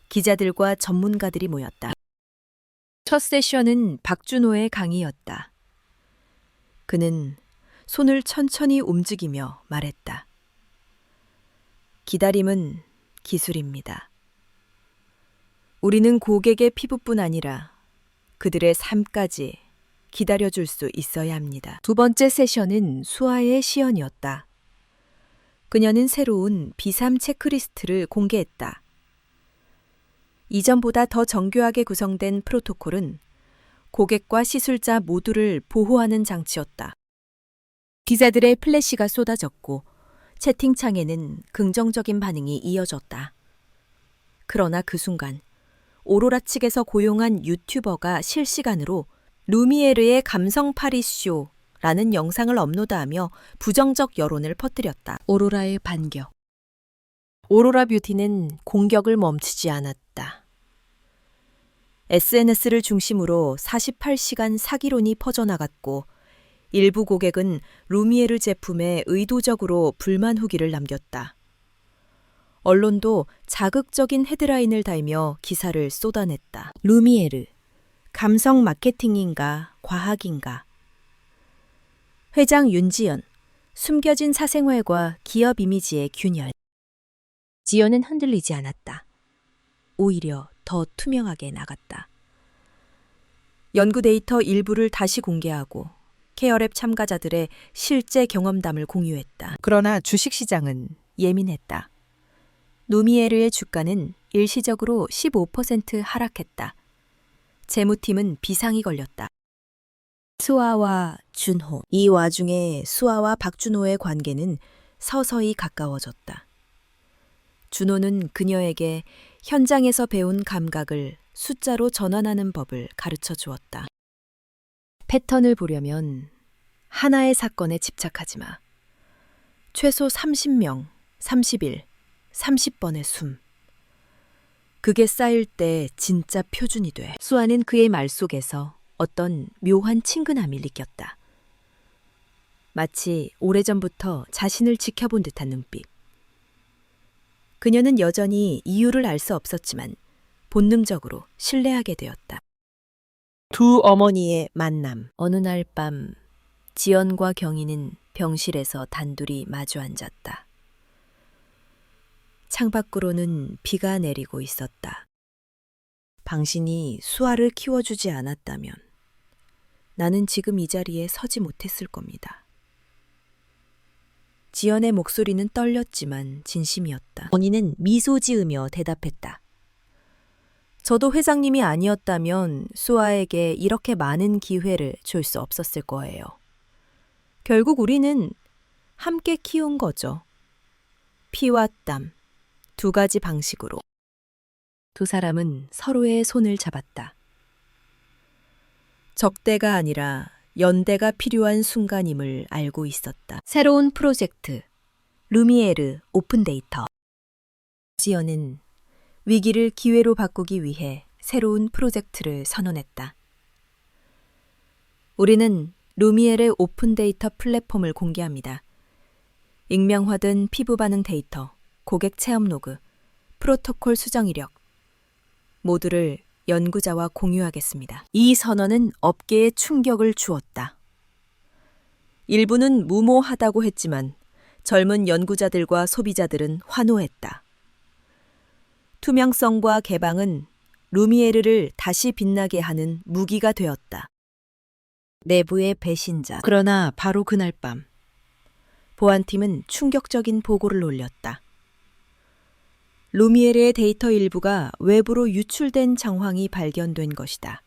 기자들과 전문가들이 모였다. 첫 세션은 박준호의 강의였다. 그는 손을 천천히 움직이며 말했다. 기다림은 기술입니다. 우리는 고객의 피부뿐 아니라 그들의 삶까지 기다려줄 수 있어야 합니다. 두 번째 세션은 수아의 시연이었다. 그녀는 새로운 비삼 체크리스트를 공개했다. 이전보다 더 정교하게 구성된 프로토콜은 고객과 시술자 모두를 보호하는 장치였다. 기자들의 플래시가 쏟아졌고 채팅창에는 긍정적인 반응이 이어졌다. 그러나 그 순간 오로라 측에서 고용한 유튜버가 실시간으로 루미에르의 감성 파리쇼라는 영상을 업로드하며 부정적 여론을 퍼뜨렸다. 오로라의 반격. 오로라 뷰티는 공격을 멈추지 않았다. SNS를 중심으로 48시간 사기론이 퍼져나갔고 일부 고객은 루미에르 제품에 의도적으로 불만 후기를 남겼다. 언론도 자극적인 헤드라인을 달며 기사를 쏟아냈다. 루미에르, 감성 마케팅인가 과학인가. 회장 윤지연, 숨겨진 사생활과 기업 이미지의 균열. 지연은 흔들리지 않았다. 오히려 더 투명하게 나갔다. 연구 데이터 일부를 다시 공개하고 케어랩 참가자들의 실제 경험담을 공유했다. 그러나 주식시장은 예민했다. 루미에르의 주가는 일시적으로 15% 하락했다. 재무팀은 비상이 걸렸다. 수아와 준호. 이 와중에 수아와 박준호의 관계는 서서히 가까워졌다. 준호는 그녀에게 현장에서 배운 감각을 숫자로 전환하는 법을 가르쳐 주었다. 패턴을 보려면 하나의 사건에 집착하지 마. 최소 30명, 30일, 30번의 숨. 그게 쌓일 때 진짜 표준이 돼. 수아는 그의 말 속에서 어떤 묘한 친근함을 느꼈다. 마치 오래전부터 자신을 지켜본 듯한 눈빛. 그녀는 여전히 이유를 알 수 없었지만 본능적으로 신뢰하게 되었다. 두 어머니의 만남. 어느 날 밤 지연과 경희는 병실에서 단둘이 마주 앉았다. 창밖으로는 비가 내리고 있었다. 당신이 수아를 키워주지 않았다면 나는 지금 이 자리에 서지 못했을 겁니다. 지연의 목소리는 떨렸지만 진심이었다. 언니는 미소 지으며 대답했다. 저도 회장님이 아니었다면 수아에게 이렇게 많은 기회를 줄 수 없었을 거예요. 결국 우리는 함께 키운 거죠. 피와 땀, 두 가지 방식으로. 두 사람은 서로의 손을 잡았다. 적대가 아니라 연대가 필요한 순간임을 알고 있었다. 새로운 프로젝트, 루미에르 오픈데이터. 지연은 위기를 기회로 바꾸기 위해 새로운 프로젝트를 선언했다. 우리는 루미에르 오픈데이터 플랫폼을 공개합니다. 익명화된 피부 반응 데이터, 고객 체험 로그, 프로토콜 수정 이력 모두를 연구자와 공유하겠습니다. 이 선언은 업계에 충격을 주었다. 일부는 무모하다고 했지만 젊은 연구자들과 소비자들은 환호했다. 투명성과 개방은 루미에르를 다시 빛나게 하는 무기가 되었다. 내부의 배신자. 그러나 바로 그날 밤 보안팀은 충격적인 보고를 올렸다. 루미에르의 데이터 일부가 외부로 유출된 정황이 발견된 것이다.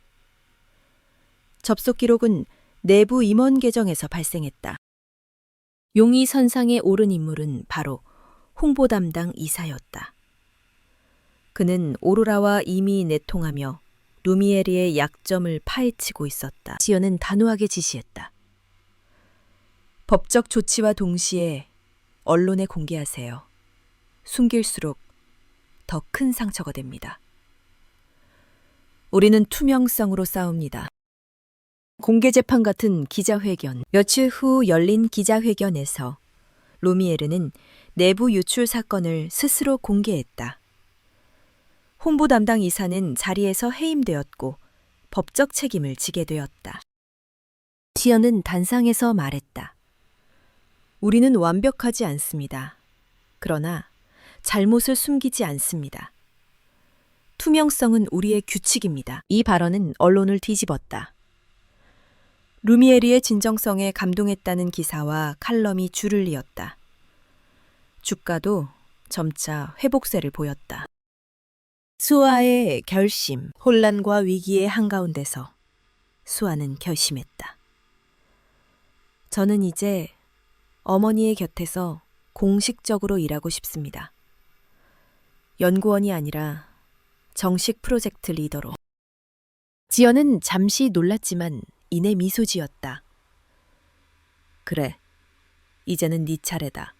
접속 기록은 내부 임원 계정에서 발생했다. 용의 선상에 오른 인물은 바로 홍보 담당 이사였다. 그는 오로라와 이미 내통하며 루미에르의 약점을 파헤치고 있었다. 지연은 단호하게 지시했다. 법적 조치와 동시에 언론에 공개하세요. 숨길수록 더 큰 상처가 됩니다. 우리는 투명성으로 싸웁니다. 공개 재판 같은 기자회견. 며칠 후 열린 기자회견에서 루미에르는 내부 유출 사건을 스스로 공개했다. 홍보 담당 이사는 자리에서 해임되었고 법적 책임을 지게 되었다. 지연은 단상에서 말했다. 우리는 완벽하지 않습니다. 그러나 잘못을 숨기지 않습니다. 투명성은 우리의 규칙입니다. 이 발언은 언론을 뒤집었다. 루미에르의 진정성에 감동했다는 기사와 칼럼이 줄을 이었다. 주가도 점차 회복세를 보였다. 수아의 결심, 혼란과 위기의 한가운데서 수아는 결심했다. 저는 이제 어머니의 곁에서 공식적으로 일하고 싶습니다. 연구원이 아니라 정식 프로젝트 리더로. 지연은 잠시 놀랐지만 이내 미소 지었다. 그래, 이제는 네 차례다.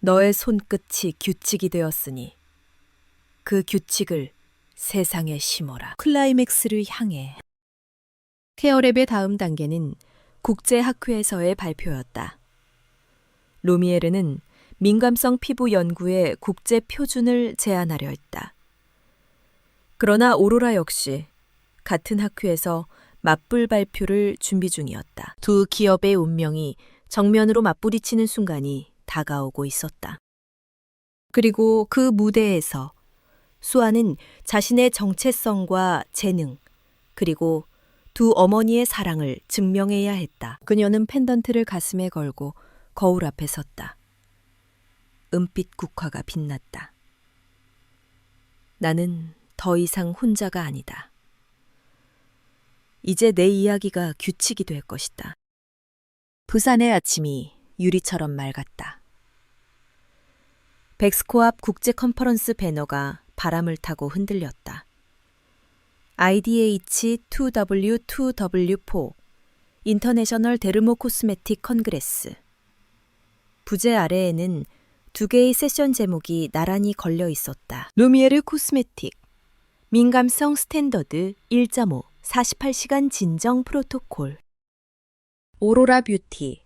너의 손끝이 규칙이 되었으니 그 규칙을 세상에 심어라. 클라이맥스를 향해. 케어랩의 다음 단계는 국제학회에서의 발표였다. 루미에르는 민감성 피부 연구의 국제 표준을 제안하려 했다. 그러나 오로라 역시 같은 학회에서 맞불 발표를 준비 중이었다. 두 기업의 운명이 정면으로 맞부딪히는 순간이 다가오고 있었다. 그리고 그 무대에서 수아는 자신의 정체성과 재능, 그리고 두 어머니의 사랑을 증명해야 했다. 그녀는 펜던트를 가슴에 걸고 거울 앞에 섰다. 은빛 국화가 빛났다. 나는 더 이상 혼자가 아니다. 이제 내 이야기가 규칙이 될 것이다. 부산의 아침이 유리처럼 맑았다. 백스코 앞 국제 컨퍼런스 배너가 바람을 타고 흔들렸다. IDH2W2W4 인터내셔널 데르모 코스메틱 컨그레스. 부제 아래에는 두 개의 세션 제목이 나란히 걸려 있었다. 루미에르 코스메틱, 민감성 스탠더드 1.5, 48시간 진정 프로토콜. 오로라 뷰티,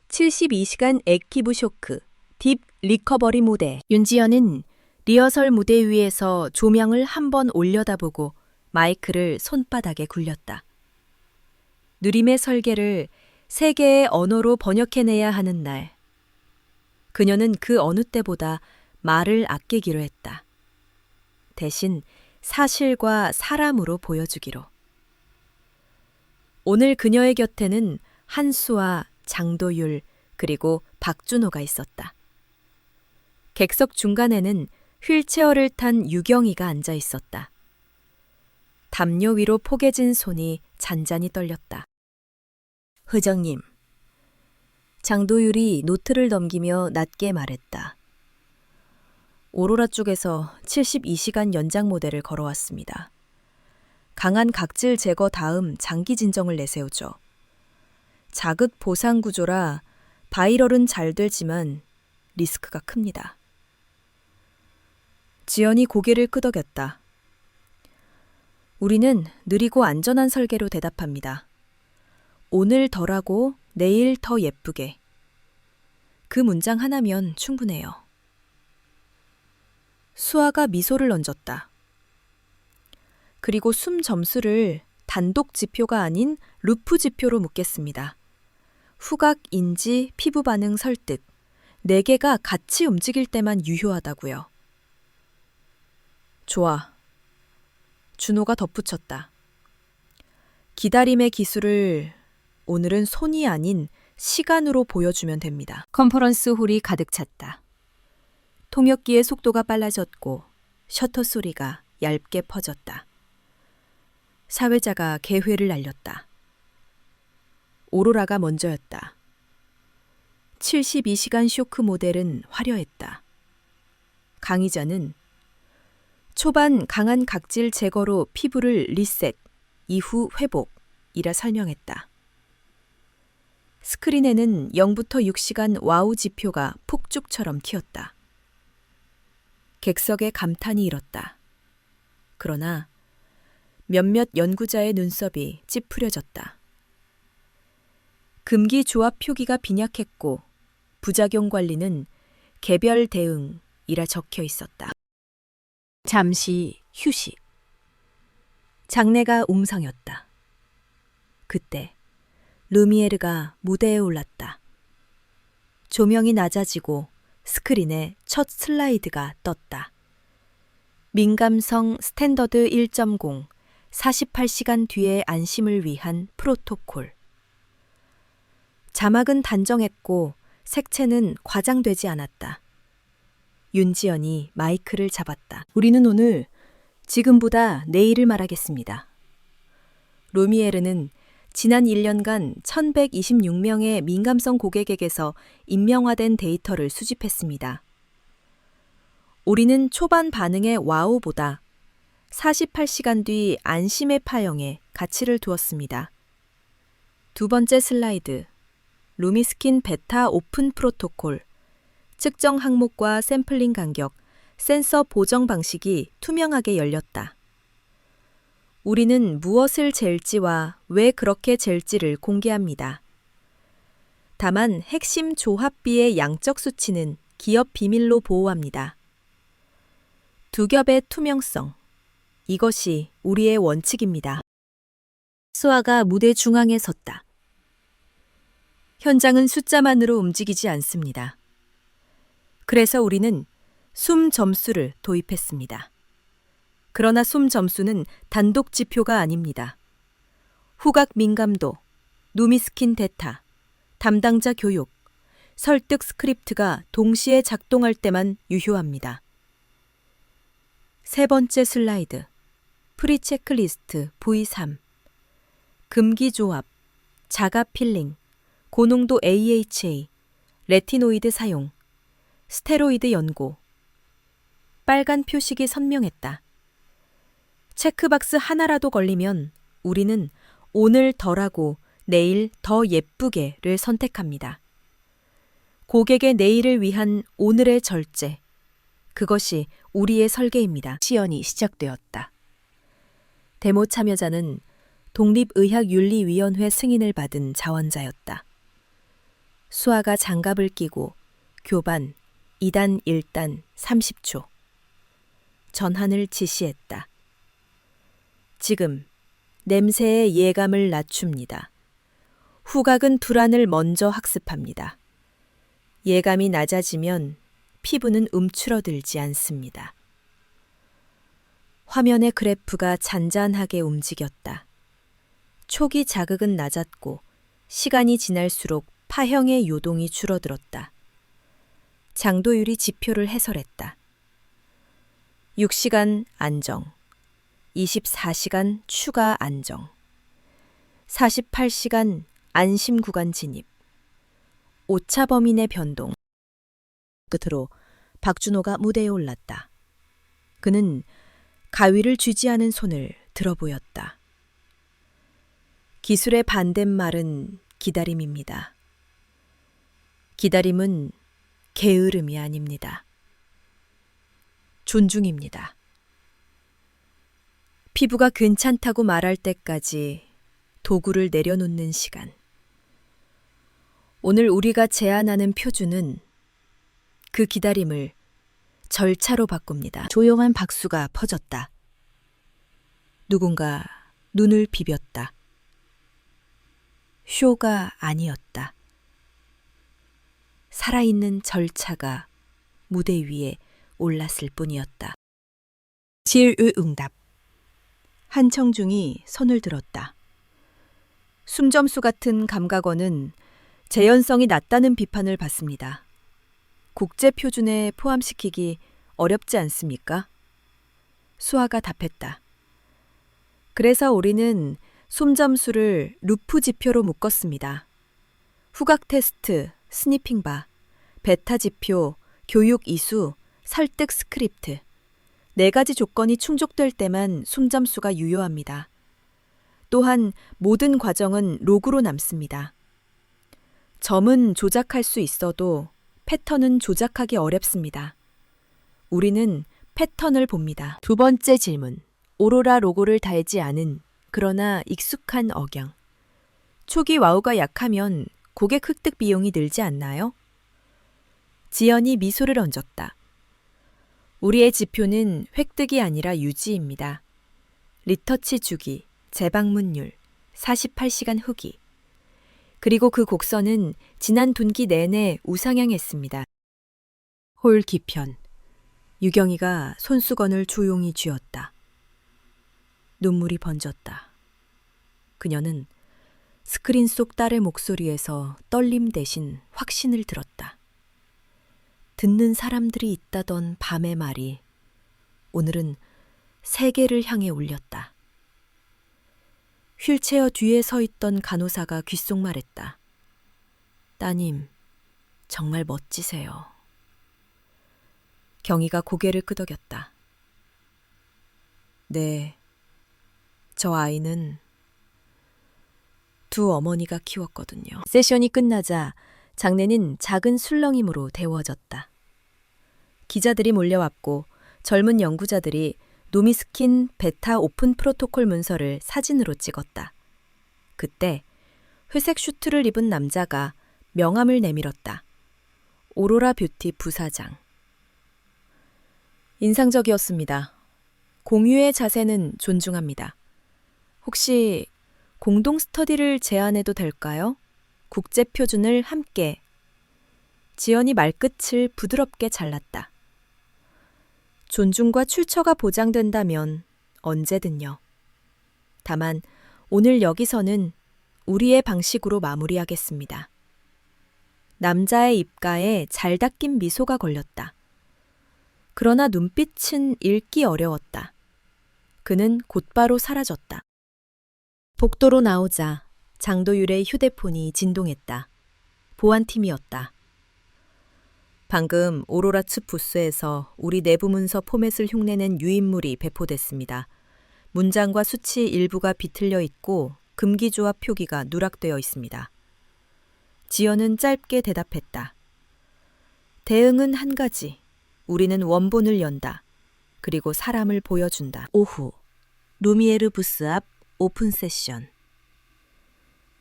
72시간 액티브 쇼크, 딥 리커버리 모델. 윤지연은 리허설 무대 위에서 조명을 한번 올려다보고 마이크를 손바닥에 굴렸다. 누림의 설계를 세 개의 언어로 번역해내야 하는 날. 그녀는 그 어느 때보다 말을 아끼기로 했다. 대신 사실과 사람으로 보여주기로. 오늘 그녀의 곁에는 한수와 장도율 그리고 박준호가 있었다. 객석 중간에는 휠체어를 탄 유경이가 앉아 있었다. 담요 위로 포개진 손이 잔잔히 떨렸다. 회장님. 장도율이 노트를 넘기며 낮게 말했다. 오로라 쪽에서 72시간 연장 모델을 걸어왔습니다. 강한 각질 제거 다음 장기 진정을 내세우죠. 자극 보상 구조라 바이럴은 잘 되지만 리스크가 큽니다. 지연이 고개를 끄덕였다. 우리는 느리고 안전한 설계로 대답합니다. 오늘 덜하고 내일 더 예쁘게. 그 문장 하나면 충분해요. 수아가 미소를 얹었다. 그리고 숨 점수를 단독 지표가 아닌 루프 지표로 묻겠습니다. 후각, 인지, 피부 반응 설득. 4개가 같이 움직일 때만 유효하다고요. 좋아. 준호가 덧붙였다. 기다림의 기술을 오늘은 손이 아닌 시간으로 보여주면 됩니다. 컨퍼런스 홀이 가득 찼다. 통역기의 속도가 빨라졌고 셔터 소리가 얇게 퍼졌다. 사회자가 개회를 알렸다. 오로라가 먼저였다. 72시간 쇼크 모델은 화려했다. 강의자는 초반 강한 각질 제거로 피부를 리셋, 이후 회복이라 설명했다. 스크린에는 0부터 6시간 와우 지표가 폭죽처럼 튀었다. 객석에 감탄이 일었다. 그러나 몇몇 연구자의 눈썹이 찌푸려졌다. 금기 조합 표기가 빈약했고 부작용 관리는 개별 대응이라 적혀 있었다. 잠시 휴식. 장내가 웅성였다. 그때 루미에르가 무대에 올랐다. 조명이 낮아지고 스크린에 첫 슬라이드가 떴다. 민감성 스탠더드 1.0, 48시간 뒤의 안심을 위한 프로토콜. 자막은 단정했고 색채는 과장되지 않았다. 윤지연이 마이크를 잡았다. 우리는 오늘 지금보다 내일을 말하겠습니다. 루미에르는 지난 1년간 1126명의 민감성 고객에게서 임명화된 데이터를 수집했습니다. 우리는 초반 반응의 와우보다 48시간 뒤 안심의 파형에 가치를 두었습니다. 두 번째 슬라이드. 루미스킨 베타 오픈 프로토콜. 측정 항목과 샘플링 간격, 센서 보정 방식이 투명하게 열렸다. 우리는 무엇을 잴지와 왜 그렇게 잴지를 공개합니다. 다만 핵심 조합비의 양적 수치는 기업 비밀로 보호합니다. 두 겹의 투명성. 이것이 우리의 원칙입니다. 수아가 무대 중앙에 섰다. 현장은 숫자만으로 움직이지 않습니다. 그래서 우리는 숨 점수를 도입했습니다. 그러나 숨 점수는 단독 지표가 아닙니다. 후각 민감도, 누미스킨 데이터, 담당자 교육, 설득 스크립트가 동시에 작동할 때만 유효합니다. 세 번째 슬라이드. 프리 체크리스트 V3. 금기 조합, 자가 필링, 고농도 AHA, 레티노이드 사용, 스테로이드 연고. 빨간 표식이 선명했다. 체크박스 하나라도 걸리면 우리는 오늘 덜하고 내일 더 예쁘게를 선택합니다. 고객의 내일을 위한 오늘의 절제. 그것이 우리의 설계입니다. 시연이 시작되었다. 데모 참여자는 독립의학윤리위원회 승인을 받은 자원자였다. 수아가 장갑을 끼고 교반 2단 1단 30초. 전환을 지시했다. 지금 냄새의 예감을 낮춥니다. 후각은 두란을 먼저 학습합니다. 예감이 낮아지면 피부는 움츠러들지 않습니다. 화면의 그래프가 잔잔하게 움직였다. 초기 자극은 낮았고 시간이 지날수록 파형의 요동이 줄어들었다. 장도율이 지표를 해설했다. 6시간 안정, 24시간 추가 안정, 48시간 안심 구간 진입, 오차 범인의 변동. 끝으로 박준호가 무대에 올랐다. 그는 가위를 쥐지 않은 손을 들어 보였다. 기술의 반대말은 기다림입니다. 기다림은 게으름이 아닙니다. 존중입니다. 피부가 괜찮다고 말할 때까지 도구를 내려놓는 시간. 오늘 우리가 제안하는 표준은 그 기다림을 절차로 바꿉니다. 조용한 박수가 퍼졌다. 누군가 눈을 비볐다. 쇼가 아니었다. 살아있는 절차가 무대 위에 올랐을 뿐이었다. 질의응답. 한청중이 손을 들었다. 숨점수 같은 감각어는 재현성이 낮다는 비판을 받습니다. 국제 표준에 포함시키기 어렵지 않습니까? 수아가 답했다. 그래서 우리는 숨점수를 루프 지표로 묶었습니다. 후각 테스트, 스니핑 바, 베타 지표, 교육 이수, 설득 스크립트. 4가지 조건이 충족될 때만 숨점수가 유효합니다. 또한 모든 과정은 로그로 남습니다. 점은 조작할 수 있어도 패턴은 조작하기 어렵습니다. 우리는 패턴을 봅니다. 2번째 질문. 오로라 로고를 달지 않은 그러나 익숙한 억양. 초기 와우가 약하면 고객 획득 비용이 늘지 않나요? 지연이 미소를 얹었다. 우리의 지표는 획득이 아니라 유지입니다. 리터치 주기, 재방문율, 48시간 후기. 그리고 그 곡선은 지난 분기 내내 우상향했습니다. 홀 기편. 유경이가 손수건을 조용히 쥐었다. 눈물이 번졌다. 그녀는 스크린 속 딸의 목소리에서 떨림 대신 확신을 들었다. 듣는 사람들이 있다던 밤의 말이 오늘은 세계를 향해 울렸다. 휠체어 뒤에 서 있던 간호사가 귓속말했다. 따님, 정말 멋지세요. 경희가 고개를 끄덕였다. 네, 저 아이는 두 어머니가 키웠거든요. 세션이 끝나자 장내는 작은 술렁임으로 데워졌다. 기자들이 몰려왔고 젊은 연구자들이 노미스킨 베타 오픈 프로토콜 문서를 사진으로 찍었다. 그때 회색 슈트를 입은 남자가 명함을 내밀었다. 오로라 뷰티 부사장. 인상적이었습니다. 공유의 자세는 존중합니다. 혹시 공동 스터디를 제안해도 될까요? 국제 표준을 함께. 지연이 말끝을 부드럽게 잘랐다. 존중과 출처가 보장된다면 언제든요. 다만 오늘 여기서는 우리의 방식으로 마무리하겠습니다. 남자의 입가에 잘 닦인 미소가 걸렸다. 그러나 눈빛은 읽기 어려웠다. 그는 곧바로 사라졌다. 복도로 나오자 장도율의 휴대폰이 진동했다. 보안팀이었다. 방금 오로라 측 부스에서 우리 내부 문서 포맷을 흉내낸 유인물이 배포됐습니다. 문장과 수치 일부가 비틀려 있고 금기조합 표기가 누락되어 있습니다. 지연은 짧게 대답했다. 대응은 한 가지. 우리는 원본을 연다. 그리고 사람을 보여준다. 오후. 루미에르 부스 앞 오픈 세션.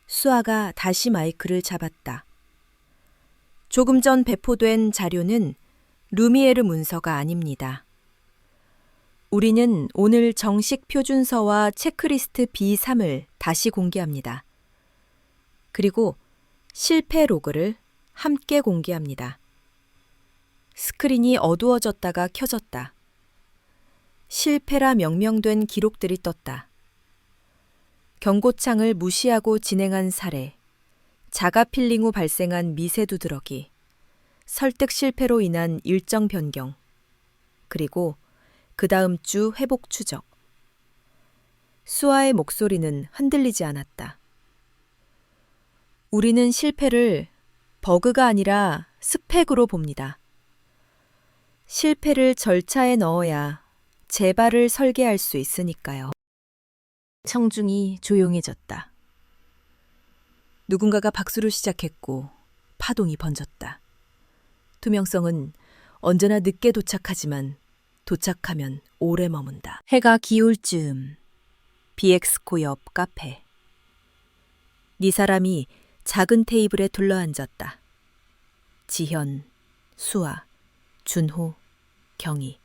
수아가 다시 마이크를 잡았다. 조금 전 배포된 자료는 루미에르 문서가 아닙니다. 우리는 오늘 정식 표준서와 체크리스트 B3을 다시 공개합니다. 그리고 실패 로그를 함께 공개합니다. 스크린이 어두워졌다가 켜졌다. 실패라 명명된 기록들이 떴다. 경고창을 무시하고 진행한 사례, 자가 필링 후 발생한 미세 두드러기, 설득 실패로 인한 일정 변경, 그리고 그 다음 주 회복 추적. 수아의 목소리는 흔들리지 않았다. 우리는 실패를 버그가 아니라 스펙으로 봅니다. 실패를 절차에 넣어야 재발을 설계할 수 있으니까요. 청중이 조용해졌다. 누군가가 박수를 시작했고 파동이 번졌다. 투명성은 언제나 늦게 도착하지만 도착하면 오래 머문다. 해가 기울 즈음. BX코 옆 카페. 네 사람이 작은 테이블에 둘러앉았다. 지현, 수아, 준호, 경희.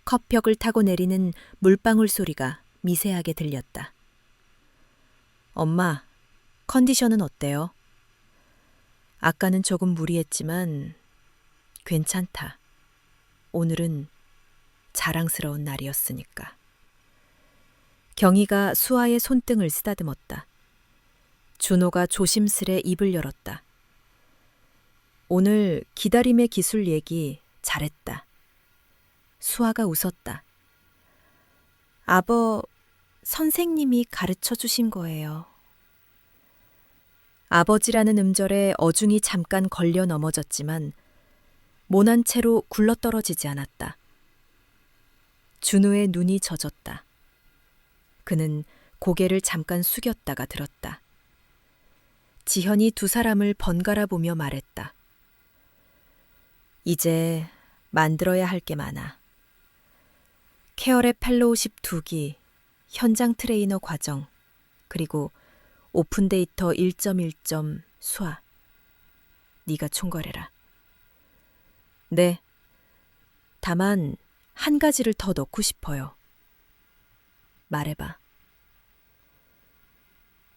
컵벽을 타고 내리는 물방울 소리가 미세하게 들렸다. 엄마, 컨디션은 어때요? 아까는 조금 무리했지만 괜찮다. 오늘은 자랑스러운 날이었으니까. 경희가 수아의 손등을 쓰다듬었다. 준호가 조심스레 입을 열었다. 오늘 기다림의 기술 얘기 잘했다. 수아가 웃었다. 선생님이 가르쳐 주신 거예요. 아버지라는 음절에 어중이 잠깐 걸려 넘어졌지만 모난 채로 굴러떨어지지 않았다. 준호의 눈이 젖었다. 그는 고개를 잠깐 숙였다가 들었다. 지현이 두 사람을 번갈아 보며 말했다. 이제 만들어야 할 게 많아. 케어랩 펠로우십 2기, 현장 트레이너 과정, 그리고 오픈 데이터 1.1점 수화. 네가 총괄해라. 네. 다만 한 가지를 더 넣고 싶어요. 말해봐.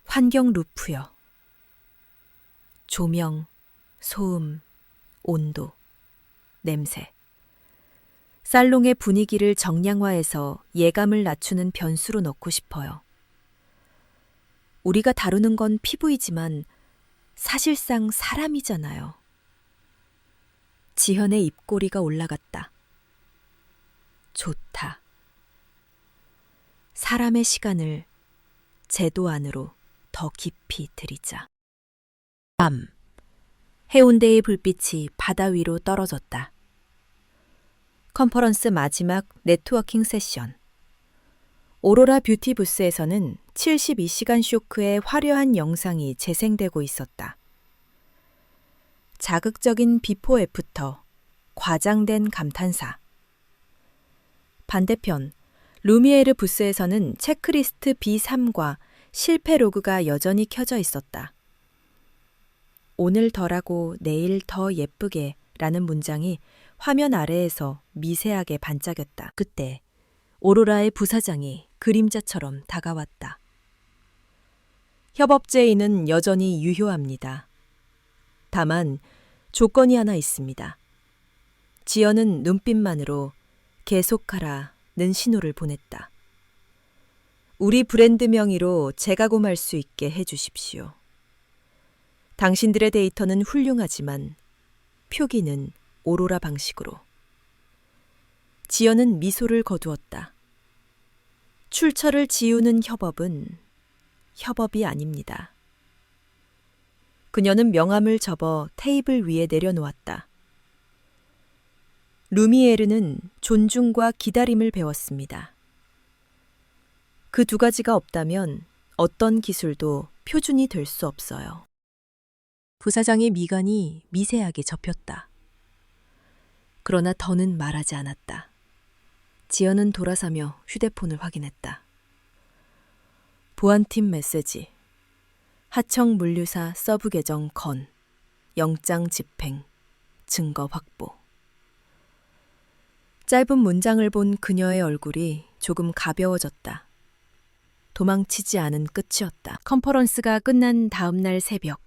환경 루프요. 조명, 소음, 온도, 냄새. 살롱의 분위기를 정량화해서 예감을 낮추는 변수로 넣고 싶어요. 우리가 다루는 건 피부이지만 사실상 사람이잖아요. 지현의 입꼬리가 올라갔다. 좋다. 사람의 시간을 제도 안으로 더 깊이 들이자. 밤. 해운대의 불빛이 바다 위로 떨어졌다. 컨퍼런스 마지막 네트워킹 세션. 오로라 뷰티 부스에서는 72시간 쇼크의 화려한 영상이 재생되고 있었다. 자극적인 비포 애프터, 과장된 감탄사. 반대편, 루미에르 부스에서는 체크리스트 B3과 실패 로그가 여전히 켜져 있었다. 오늘 덜하고 내일 더 예쁘게 라는 문장이 화면 아래에서 미세하게 반짝였다. 그때 오로라의 부사장이 그림자처럼 다가왔다. 협업 제의는 여전히 유효합니다. 다만 조건이 하나 있습니다. 지연은 눈빛만으로 계속하라는 신호를 보냈다. 우리 브랜드 명의로 재가공할 수 있게 해주십시오. 당신들의 데이터는 훌륭하지만 표기는 오로라 방식으로. 지연은 미소를 거두었다. 출처를 지우는 협업은 협업이 아닙니다. 그녀는 명함을 접어 테이블 위에 내려놓았다. 루미에르는 존중과 기다림을 배웠습니다. 그 두 가지가 없다면 어떤 기술도 표준이 될 수 없어요. 부사장의 미간이 미세하게 접혔다. 그러나 더는 말하지 않았다. 지연은 돌아서며 휴대폰을 확인했다. 보안팀 메시지. 하청 물류사 서브 계정 건. 영장 집행. 증거 확보. 짧은 문장을 본 그녀의 얼굴이 조금 가벼워졌다. 도망치지 않은 끝이었다. 컨퍼런스가 끝난 다음 날 새벽,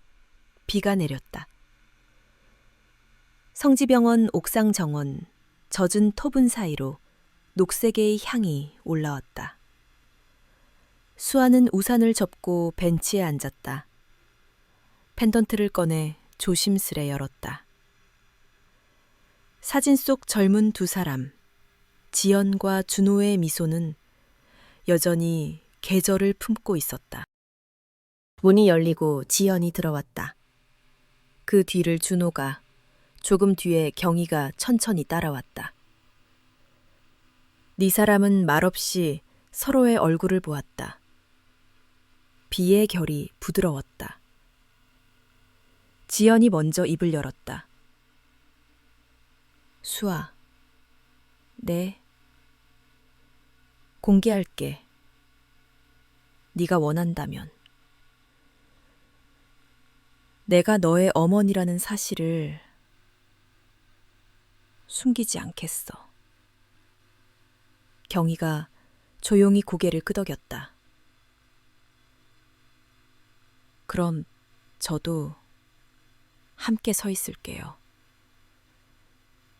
비가 내렸다. 성지병원 옥상 정원, 젖은 토분 사이로 녹색의 향이 올라왔다. 수아는 우산을 접고 벤치에 앉았다. 펜던트를 꺼내 조심스레 열었다. 사진 속 젊은 두 사람, 지연과 준호의 미소는 여전히 계절을 품고 있었다. 문이 열리고 지연이 들어왔다. 그 뒤를 준호가, 조금 뒤에 경희가 천천히 따라왔다. 네 사람은 말없이 서로의 얼굴을 보았다. 비의 결이 부드러웠다. 지연이 먼저 입을 열었다. 수아, 네. 공개할게. 네가 원한다면. 내가 너의 어머니라는 사실을 숨기지 않겠어. 경희가 조용히 고개를 끄덕였다. 그럼 저도 함께 서 있을게요.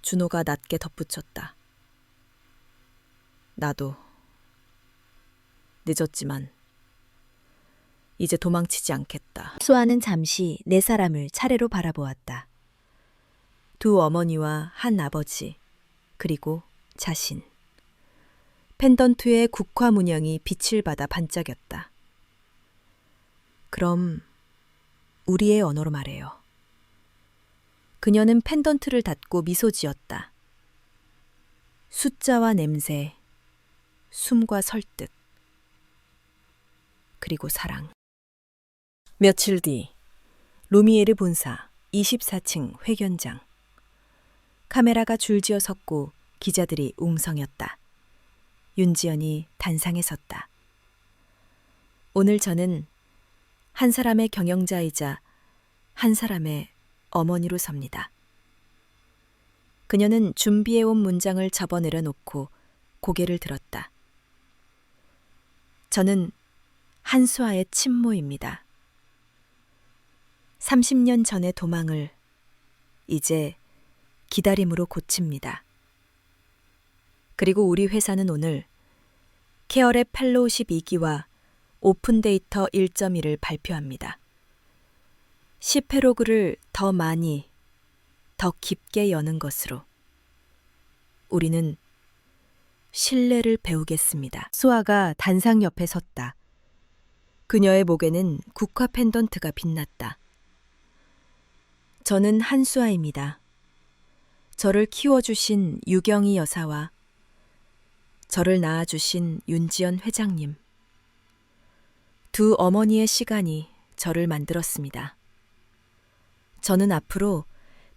준호가 낮게 덧붙였다. 나도. 늦었지만 이제 도망치지 않겠다. 수아는 잠시 네 사람을 차례로 바라보았다. 두 어머니와 한 아버지, 그리고 자신. 펜던트의 국화 문양이 빛을 받아 반짝였다. 그럼 우리의 언어로 말해요. 그녀는 펜던트를 닫고 미소 지었다. 숫자와 냄새, 숨과 설득, 그리고 사랑. 며칠 뒤, 루미에르 본사 24층 회견장. 카메라가 줄지어 섰고 기자들이 웅성였다. 윤지연이 단상에 섰다. 오늘 저는 한 사람의 경영자이자 한 사람의 어머니로 섭니다. 그녀는 준비해온 문장을 접어내려 놓고 고개를 들었다. 저는 한수아의 친모입니다. 30년 전의 도망을 이제 기다림으로 고칩니다. 그리고 우리 회사는 오늘 케어랩 펠로우십 2기와 오픈데이터 1.1을 발표합니다. 10회로그를 더 많이, 더 깊게 여는 것으로 우리는 신뢰를 배우겠습니다. 수아가 단상 옆에 섰다. 그녀의 목에는 국화 펜던트가 빛났다. 저는 한수아입니다. 저를 키워주신 유경희 여사와 저를 낳아주신 윤지연 회장님. 두 어머니의 시간이 저를 만들었습니다. 저는 앞으로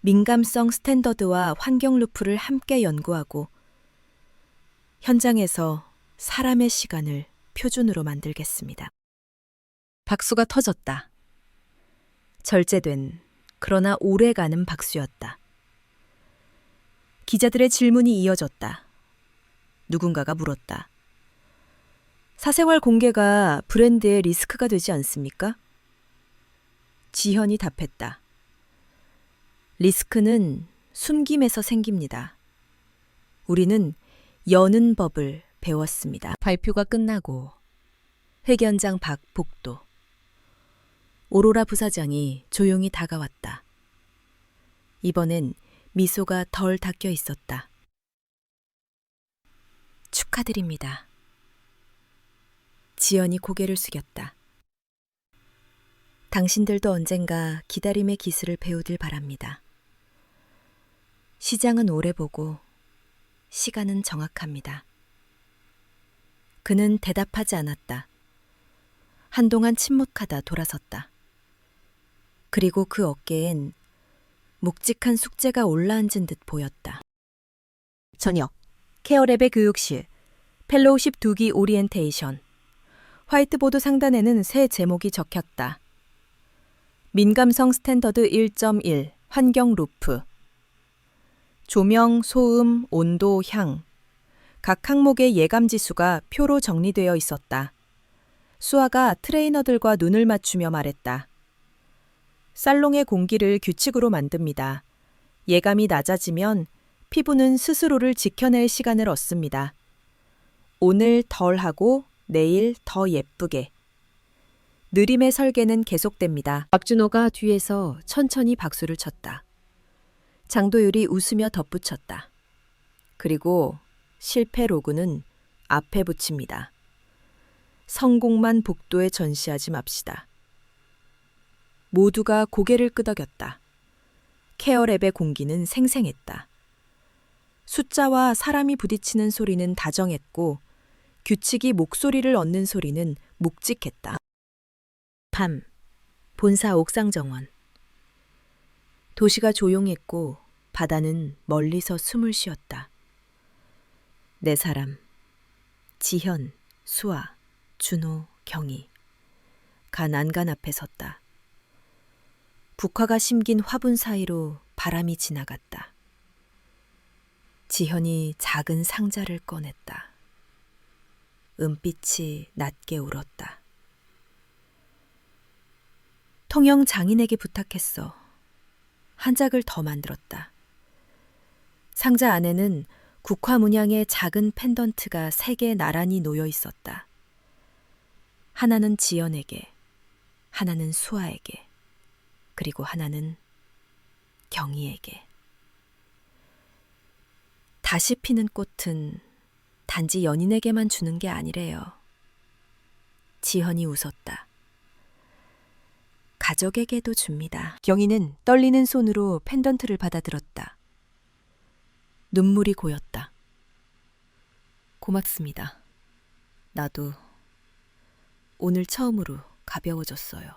민감성 스탠더드와 환경 루프를 함께 연구하고 현장에서 사람의 시간을 표준으로 만들겠습니다. 박수가 터졌다. 절제된, 그러나 오래가는 박수였다. 기자들의 질문이 이어졌다. 누군가가 물었다. 사생활 공개가 브랜드의 리스크가 되지 않습니까? 지현이 답했다. 리스크는 숨김에서 생깁니다. 우리는 여는 법을 배웠습니다. 발표가 끝나고 회견장 밖 복도. 오로라 부사장이 조용히 다가왔다. 이번엔 미소가 덜 닦여 있었다. 축하드립니다. 지연이 고개를 숙였다. 당신들도 언젠가 기다림의 기술을 배우길 바랍니다. 시장은 오래 보고 시간은 정확합니다. 그는 대답하지 않았다. 한동안 침묵하다 돌아섰다. 그리고 그 어깨엔 묵직한 숙제가 올라앉은 듯 보였다. 저녁. 케어랩의 교육실, 펠로우십 2기 오리엔테이션. 화이트보드 상단에는 새 제목이 적혔다. 민감성 스탠더드 1.1 환경 루프. 조명, 소음, 온도, 향. 각 항목의 예감 지수가 표로 정리되어 있었다. 수아가 트레이너들과 눈을 맞추며 말했다. 살롱의 공기를 규칙으로 만듭니다. 예감이 낮아지면 피부는 스스로를 지켜낼 시간을 얻습니다. 오늘 덜 하고 내일 더 예쁘게. 느림의 설계는 계속됩니다. 박준호가 뒤에서 천천히 박수를 쳤다. 장도율이 웃으며 덧붙였다. 그리고 실패 로고는 앞에 붙입니다. 성공만 복도에 전시하지 맙시다. 모두가 고개를 끄덕였다. 케어랩의 공기는 생생했다. 숫자와 사람이 부딪히는 소리는 다정했고 규칙이 목소리를 얻는 소리는 묵직했다. 밤, 본사 옥상 정원. 도시가 조용했고 바다는 멀리서 숨을 쉬었다. 네 사람, 지현, 수아, 준호, 경희. 난간 앞에 섰다. 북화가 심긴 화분 사이로 바람이 지나갔다. 지현이 작은 상자를 꺼냈다. 은빛이 낮게 울었다. 통영 장인에게 부탁했어. 한 짝을 더 만들었다. 상자 안에는 국화 문양의 작은 펜던트가 3개 나란히 놓여 있었다. 하나는 지연에게, 하나는 수아에게, 그리고 하나는 경희에게. 다시 피는 꽃은 단지 연인에게만 주는 게 아니래요. 지현이 웃었다. 가족에게도 줍니다. 경희는 떨리는 손으로 펜던트를 받아들었다. 눈물이 고였다. 고맙습니다. 나도 오늘 처음으로 가벼워졌어요.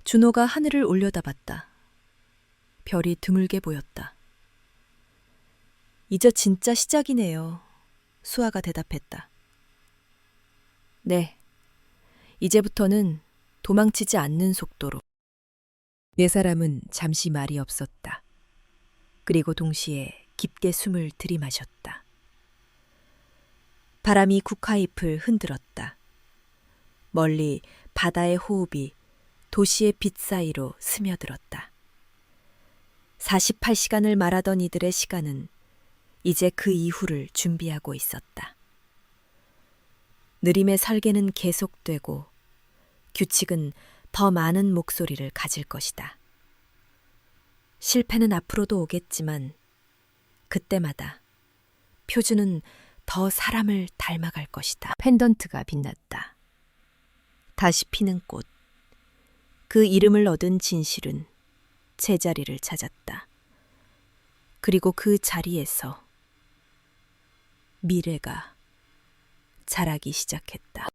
준호가 하늘을 올려다봤다. 별이 드물게 보였다. 이제 진짜 시작이네요. 수아가 대답했다. 네, 이제부터는 도망치지 않는 속도로. 네 사람은 잠시 말이 없었다. 그리고 동시에 깊게 숨을 들이마셨다. 바람이 국화잎을 흔들었다. 멀리 바다의 호흡이 도시의 빛 사이로 스며들었다. 48시간을 말하던 이들의 시간은 이제 그 이후를 준비하고 있었다. 느림의 설계는 계속되고 규칙은 더 많은 목소리를 가질 것이다. 실패는 앞으로도 오겠지만 그때마다 표준은 더 사람을 닮아갈 것이다. 펜던트가 빛났다. 다시 피는 꽃. 그 이름을 얻은 진실은 제자리를 찾았다. 그리고 그 자리에서 미래가 자라기 시작했다.